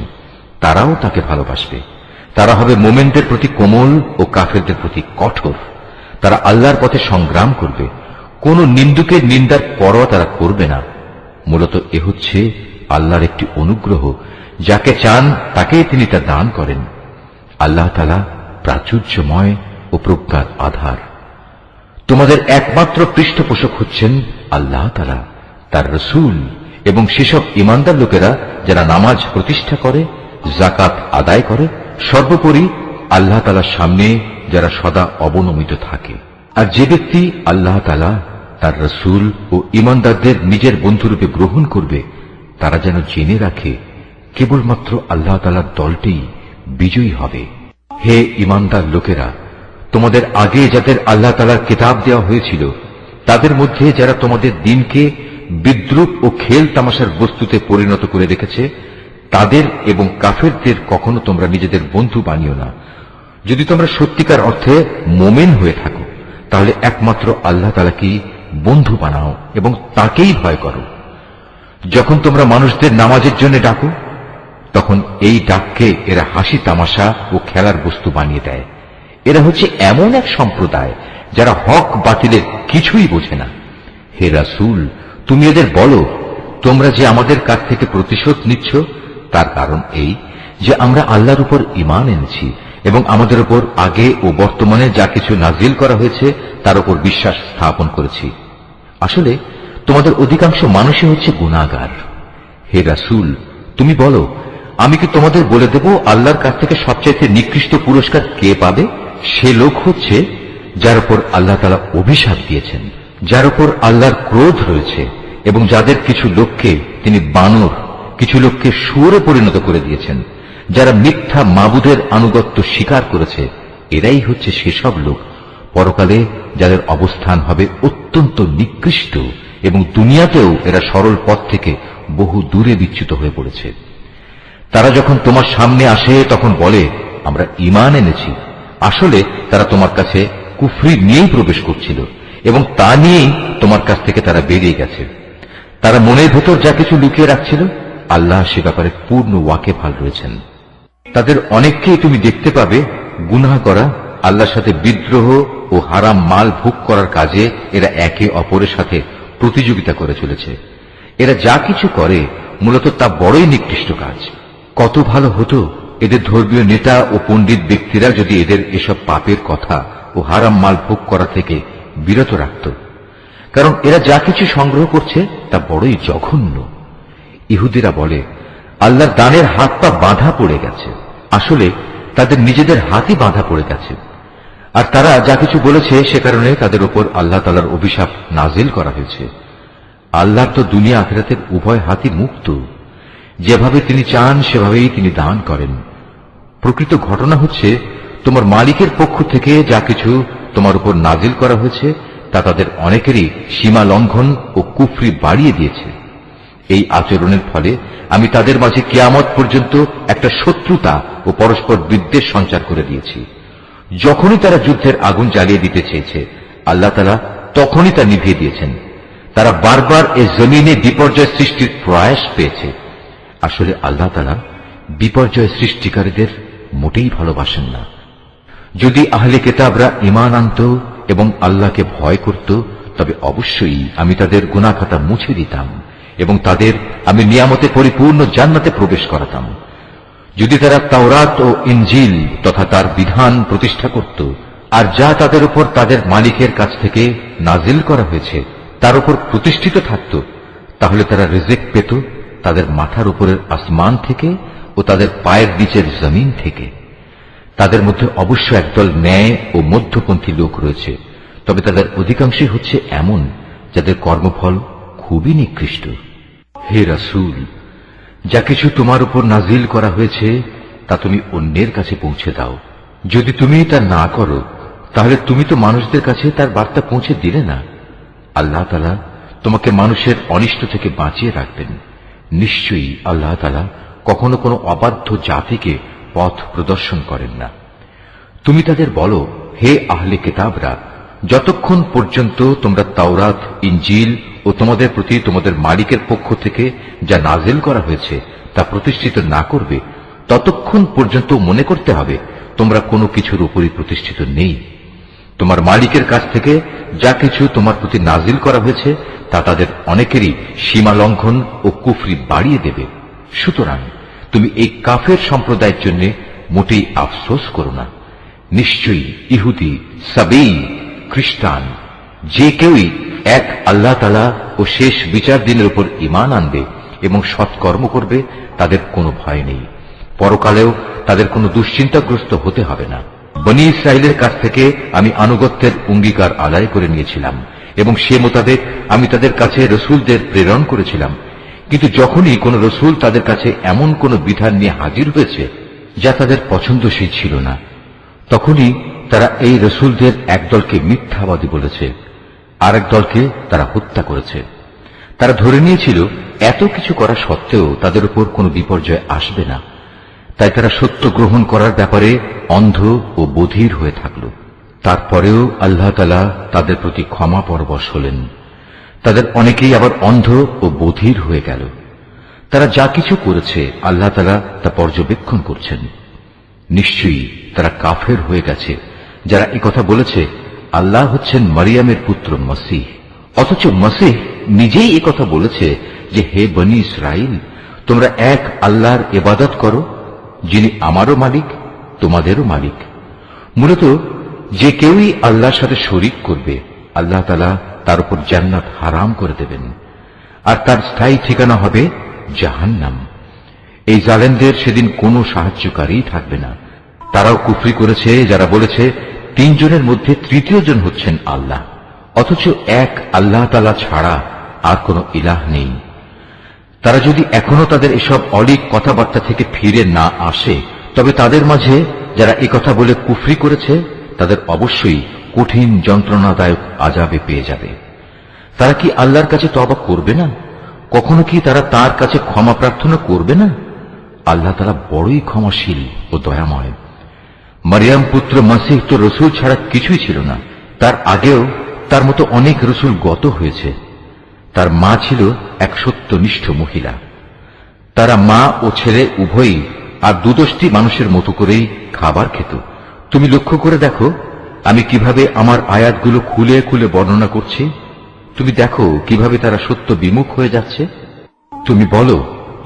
Speaker 1: তারাও তাকে ভালোবাসবে। তারা হবে মুমিনদের প্রতি কোমল ও কাফেরদের প্রতি কঠোর। তারা আল্লাহর পথে সংগ্রাম করবে, কোন নিন্দুকের নিন্দার পরোয়া তারা করবে না। মূলত এ হচ্ছে আল্লাহর একটি অনুগ্রহ, যাকে চান তাকেই তিনি তা দান করেন। আল্লাহ তাআলা প্রাচুর্যময় ও প্রজ্ঞার আধার। তোমাদের একমাত্র পৃষ্ঠপোষক হচ্ছেন আল্লাহ তাআলা, তার রাসূল এবং সেসব ঈমানদার লোকেরা যারা নামাজ প্রতিষ্ঠা করে, যাকাত আদায় করে, সর্বোপরি আল্লাহ তাআলার সামনে যারা সদা অবনমিত থাকে। আর যে ব্যক্তি আল্লাহ তাআলা, তার রাসূল ও ঈমানদারদের নিজের বন্ধুরূপে গ্রহণ করবে, তারা যেন জেনে রাখে কেবলমাত্র আল্লাহ তাআলার দলটি বিজয়ী হবে। হে ঈমানদার লোকেরা, তোমাদের আগে যাদের আল্লাহ তাআলার কিতাব দেওয়া হয়েছিল, তাদের মধ্যে যারা তোমাদের দিনকে বিদ্রূপ ও খেল তামাশার বস্তুতে পরিণত করে রেখেছে, তাদের এবং কাফেরদের কখনো তোমরা নিজেদের বন্ধু বানিও না। যদি তোমরা সত্যিকার অর্থে মুমিন হয়ে থাকো, তাহলে একমাত্র আল্লাহ তাআলাকেই বন্ধু বানাও এবং তাকেই ভয় করো। যখন তোমরা মানুষদের নামাজের জন্য ডাকো, তখন এই ডাককে এরা হাসি তামাশা ও খেলার বস্তু বানিয়ে দেয়। এরা হচ্ছে এমন এক সম্প্রদায় যারা হক বাতিলের কিছুই বোঝে না। হে রাসূল, তুমি এদের বলো, তোমরা যে আমাদের কাছ থেকে প্রতিশোধ নিচ্ছ, তার কারণ এই যে আমরা আল্লাহর উপর ঈমান এনেছি এবং আমাদের উপর আগে ও বর্তমানে যা কিছু নাজিল করা হয়েছে তার উপর বিশ্বাস স্থাপন করেছি। আসলে তোমাদের অধিকাংশ মানুষই হচ্ছে গুনাহগার। হে রাসূল, তুমি বলো, আমি কি তোমাদের বলে দেব আল্লাহর কাছ থেকে সবচাইতে নিকৃষ্ট পুরস্কার কে পাবে? সে লোক হচ্ছে যার উপর আল্লাহ তাআলা অভিশাপ দিয়েছেন, যার উপর আল্লাহর ক্রোধ রয়েছে এবং যাদের কিছু লোককে তিনি বানর, কিছু লোককে শুয়োরে পরিণত করে দিয়েছেন, যারা মিথ্যা মাবুদের আনুগত্য স্বীকার করেছে। এরাই হচ্ছে সেসব লোক পরকালে যাদের অবস্থান হবে অত্যন্ত নিকৃষ্ট এবং দুনিয়াতেও এরা সরল পথ থেকে বহু দূরে বিচ্যুত হয়ে পড়েছে। তারা যখন তোমার সামনে আসে তখন বলে, আমরা ঈমান এনেছি। আসলে তারা তোমার কাছে কুফরি নিয়েই প্রবেশ করছিল এবং তা নিয়েই তোমার কাছ থেকে তারা বেরিয়ে গেছে। তারা মনের ভেতর যা কিছু লুকিয়ে রাখছিল, আল্লাহ সে ব্যাপারে পূর্ণ ওয়াকিবহাল রয়েছেন। তাদের অনেককেই তুমি দেখতে পাবে গুনাহ করা, আল্লাহর সাথে বিদ্রোহ ও হারাম মাল ভোগ করার কাজে এরা একে অপরের সাথে প্রতিযোগিতা করে চলেছে। এরা যা কিছু করে মূলত তা বড়ই নিকৃষ্ট কাজ। কত ভালো হতো এদের ধর্মীয় নেতা ও পণ্ডিত ব্যক্তিরা যদি এদের এসব পাপের কথা ও হারাম মাল ভোগ করা থেকে বিরত রাখত, কারণ এরা যা কিছু সংগ্রহ করছে তা বড়ই জঘন্য। ইহুদিরা বলে, আল্লাহর দানের হাত পা বাঁধা পড়ে গেছে। আসলে তাদের নিজেদের হাতই বাঁধা পড়ে গেছে। আর তারা যা কিছু বলেছে সে কারণে তাদের উপর আল্লাহ তাআলার অভিশাপ নাজিল করা হয়েছে। আল্লাহর তো দুনিয়া আখিরাতের উভয় হাতই মুক্ত। যেভাবে তিনি চান সেভাবেই তিনি দান করেন। প্রকৃত ঘটনা হচ্ছে, তোমার মালিকের পক্ষ থেকে যা কিছু তোমার উপর নাজিল করা হয়েছে তা তাদের অনেকেরই সীমা লঙ্ঘন ও কুফরি বাড়িয়ে দিয়েছে। এই আচরণের ফলে আমি তাদের মাঝে কিয়ামত পর্যন্ত একটা শত্রুতা ও পরস্পর বিদ্বেষ সঞ্চার করে দিয়েছি। যখনই তারা যুদ্ধের আগুন জ্বালিয়ে দিতে চেয়েছে, আল্লাহ তাআলা তখনই তা নিভিয়ে দিয়েছেন। তারা বারবার এই জমিনে বিপর্যয় সৃষ্টির প্রয়াস পেয়েছে। আসলে আল্লাহ তাআলা বিপর্যয় সৃষ্টিকারীদের মোটেই ভালোবাসেন না। যদি আহলে কিতাবরা ঈমান আনত এবং আল্লাহকে ভয় করত, তবে অবশ্যই আমি তাদের গুনাহ খাতা মুছে দিতাম এবং তাদের আমি নিয়ামতে পরিপূর্ণ জান্নাতে প্রবেশ করাতাম। যদি তারা তাওরাত ও ইনজিল তথা তার বিধান প্রতিষ্ঠা করত, আর যা তাদের উপর তাদের মালিকের কাছ থেকে নাজিল করা হয়েছে তার উপর প্রতিষ্ঠিত থাকত, তাহলে তারা রিজিক পেত তাদের মাথার উপরের আসমান থেকে ও তাদের পায়ের নিচের জমিন থেকে। তাদের মধ্যে অবশ্য একদল ন্যায় ও মধ্যপন্থী লোক রয়েছে। তবে তাদের অধিকাংশই হচ্ছে এমন যাদের কর্মফল খুবই নিকৃষ্ট। হে রাসূল, যা কিছু তোমার উপর নাজিল করা হয়েছে তা তুমি অন্যের কাছে পৌঁছে দাও। যদি তুমি তা না করো তাহলে তুমি তো মানুষদের কাছে তার বার্তা পৌঁছে দিলে না। আল্লাহ তাআলা তোমাকে মানুষের অনিষ্ট থেকে বাঁচিয়ে রাখবেন। নিশ্চয়ই আল্লাহ তাআলা কখনো কোনো অবাধ্য জাতিকে পথ প্রদর্শন করেন না। তুমি তাদের বলো, হে আহলে কিতাবরা, যতক্ষণ পর্যন্ত তোমরা তাওরাত, ইনজিল ও তোমাদের প্রতি তোমাদের মালিকের পক্ষ থেকে যা নাজিল করা হয়েছে তা প্রতিষ্ঠিত না করবে, ততক্ষণ পর্যন্ত মনে করতে হবে তোমরা কোনো কিছুর উপরই প্রতিষ্ঠিত নেই। তোমার মালিকের কাছ থেকে যা কিছু তোমার প্রতি নাজিল করা হয়েছে তা তাদের অনেকেরই সীমা লঙ্ঘন ও কুফরি বাড়িয়ে দেবে। সুতরাং তুমি এই কাফের সম্প্রদায়ের জন্য মোটেই আফসোস করো না। নিশ্চয়ই ইহুদি, সাবেঈ, খ্রিস্টান যে কেউই এক আল্লাহ তাআলা ও শেষ বিচার দিনের উপর ঈমান আনবে এবং সৎকর্ম করবে তাদের কোনো ভয় নেই। পরকালেও তাদের কোনো দুশ্চিন্তাগ্রস্ত হতে হবে না। বনী ইসরাইলের কাছ থেকে আমি আনুগত্যের অঙ্গীকার আদায় করে নিয়েছিলাম এবং সে মোতাবেক আমি তাদের কাছে রসুলদের প্রেরণ করেছিলাম। কিন্তু যখনই কোন রসুল তাদের কাছে এমন কোন বিধান নিয়ে হাজির হয়েছে যা তাদের পছন্দসই ছিল না, তখনই তারা এই রসুলদের একদলকে মিথ্যাবাদী বলেছে, আরেক দলকে তারা হত্যা করেছে। তারা ধরে নিয়েছিল এত কিছু করা সত্ত্বেও তাদের উপর কোনো বিপর্যয় আসবে না, তাই তারা সত্য গ্রহণ করার ব্যাপারে অন্ধ ও বধির হয়ে থাকল। তারপরেও আল্লাহ তাআলা তাদের প্রতি ক্ষমা পরবশ হলেন। তাদের অনেকেই আবার অন্ধ ও বধির হয়ে গেল। তারা যা কিছু করেছে আল্লাহ তাআলা তা পর্যবেক্ষণ করছেন। নিশ্চয়ই তারা কাফের হয়ে গেছে যারা একথা বলেছে আল্লাহ হচ্ছেন মারিয়ামের পুত্র মসীহ, অথচ মসীহ নিজেই একথা বলেছে যে, হে বনী ইসরাইল, তোমরা এক আল্লাহর ইবাদত করো, যিনি আমারও মালিক, তোমাদেরও মালিক। মূলত যে কেউই আল্লাহর সাথে শরীক করবে আল্লাহ তাআলা তার উপর জান্নাত হারাম করে দেবেন, আর তার স্থায়ী ঠিকানা হবে জাহান্নাম। এই জালেমদের সেদিন কোনো সাহায্যকারী থাকবে না। তারাও কুফরি করেছে যারা বলেছে তিনজনের মধ্যে তৃতীয় জন হচ্ছেন আল্লাহ, অথচ এক আল্লাহ তাআলা ছাড়া আর কোনো ইলাহ নেই। তারা যদি এখনো তাদের এসব অলীক কথাবার্তা থেকে ফিরে না আসে, তবে তাদের মাঝে যারা একথা বলে কুফরি করেছে তাদের অবশ্যই কঠিন যন্ত্রণাদায়ক আযাবে পেয়ে যাবে। তারা কি আল্লাহর কাছে তওবা করবে না? কখনো কি তারা তার কাছে ক্ষমা প্রার্থনা করবে না? আল্লাহ তাআলা বড়ই ক্ষমাশীল ও দয়াময়। মারিয়াম পুত্র মসীহ তো রসুল ছাড়া কিছুই ছিল না। তার আগেও তার মতো অনেক রসুল গত হয়েছে। তার মা ছিল এক সত্যনিষ্ঠ মহিলা। তারা মা ও ছেলে উভয়ই আর দুদষ্টি মানুষের মতো করেই খাবার খেত। তুমি লক্ষ্য করে দেখো আমি কিভাবে আমার আয়াতগুলো খুলে খুলে বর্ণনা করছি। তুমি দেখো কিভাবে তারা সত্য বিমুখ হয়ে যাচ্ছে। তুমি বলো,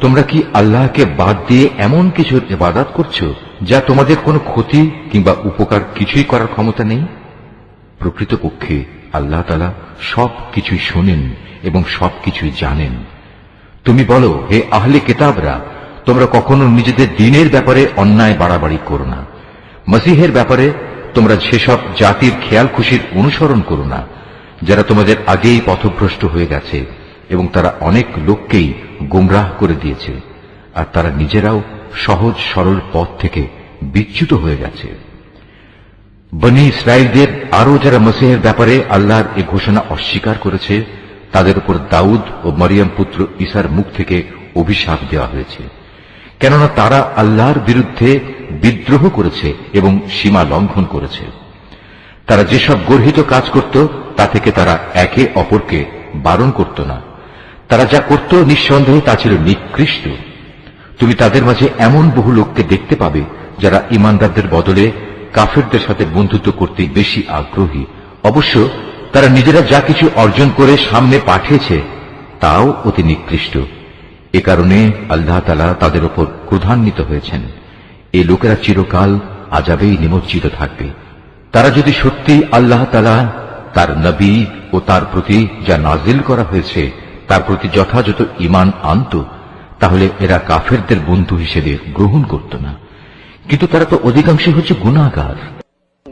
Speaker 1: তোমরা কি আল্লাহকে বাদ দিয়ে এমন কিছুর ইবাদত করছো যা তোমাদের কোনো ক্ষতি কিংবা উপকার কিছুই করার ক্ষমতা নেই? প্রকৃতপক্ষে আল্লাহ তাআলা সব কিছুই শোনেন এবং সবকিছুই জানেন। তুমি বলো, হে আহলে কিতাবরা, তোমরা কখনো নিজেদের দ্বীনের ব্যাপারে অন্যায় বাড়াবাড়ি করো না। মসীহের ব্যাপারে তোমরা সেসব জাতির খেয়াল খুশির অনুসরণ করো না যারা তোমাদের আগেই পথভ্রষ্ট হয়ে গেছে এবং তারা অনেক লোককেই গুমরাহ করে দিয়েছে, আর তারা নিজেরাও সহজ সরল পথ থেকে বিচ্যুত হয়ে গেছে। বনী ইসরাইলদের আরো যারা মসীহের ব্যাপারে আল্লাহর এই ঘোষণা অস্বীকার করেছে তাদের উপর দাউদ ও মরিয়ম পুত্র ঈসার মুখ থেকে অভিশাপ দেওয়া হয়েছে, কেননা তারা আল্লাহর বিরুদ্ধে বিদ্রোহ করেছে এবং সীমা লঙ্ঘন করেছে। তারা যেসব গর্হিত কাজ করত তা থেকে তারা একে অপরকে বারণ করত না। তারা যা করত নিঃসন্দেহে তা ছিল নিকৃষ্ট। তুমি তাদের মাঝে এমন বহু লোককে দেখতে পাবে যারা ঈমানদারদের বদলে কাফেরদের সাথে বন্ধুত্ব করতে বেশি আগ্রহী। অবশ্য তারা নিজেরা যা কিছু অর্জন করে সামনে পাঠিয়েছে তাও অতি নিকৃষ্ট। এ কারণে আল্লাহ তাআলা তাদের উপর ক্রোধান্বিত হয়েছেন। এই লোকেরা চিরকাল আযাবেই নিমজ্জিত থাকবে। তারা যদি সত্যি আল্লাহ তাআলা, তার নবী ও তার প্রতি যা নাজিল করা হয়েছে তার প্রতি যথাযথ ঈমান আনত, তাহলে এরা কাফেরদের বন্ধু হিসেবে গ্রহণ করত না। কিন্তু তারা তো অধিকাংশই হচ্ছে গুনাহগার।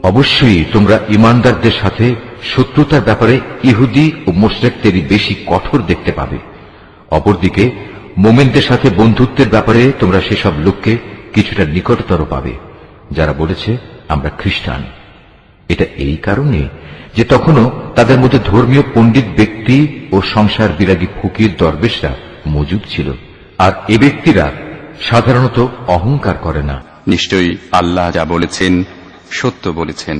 Speaker 1: অবশ্যই তোমরা ঈমানদারদের সাথে শত্রুতার ব্যাপারে ইহুদি ও মুশরিকদেরই বেশি কঠোর দেখতে পাবে। অপরদিকে মুমিনদের সাথে বন্ধুত্বের ব্যাপারে তোমরা সেসব লোককে কিছুটা নিকটতর পাবে যারা বলেছে আমরা খ্রিস্টান। এটা এই কারণে যে তখনও তাদের মধ্যে ধর্মীয় পণ্ডিত ব্যক্তি ও সংসার বিরাগী ফকির দরবেশরা মজুদ ছিল, আর এ ব্যক্তিরা সাধারণত অহংকার করে না।
Speaker 2: নিশ্চয়ই আল্লাহ যা বলেছেন সত্য বলেছেন।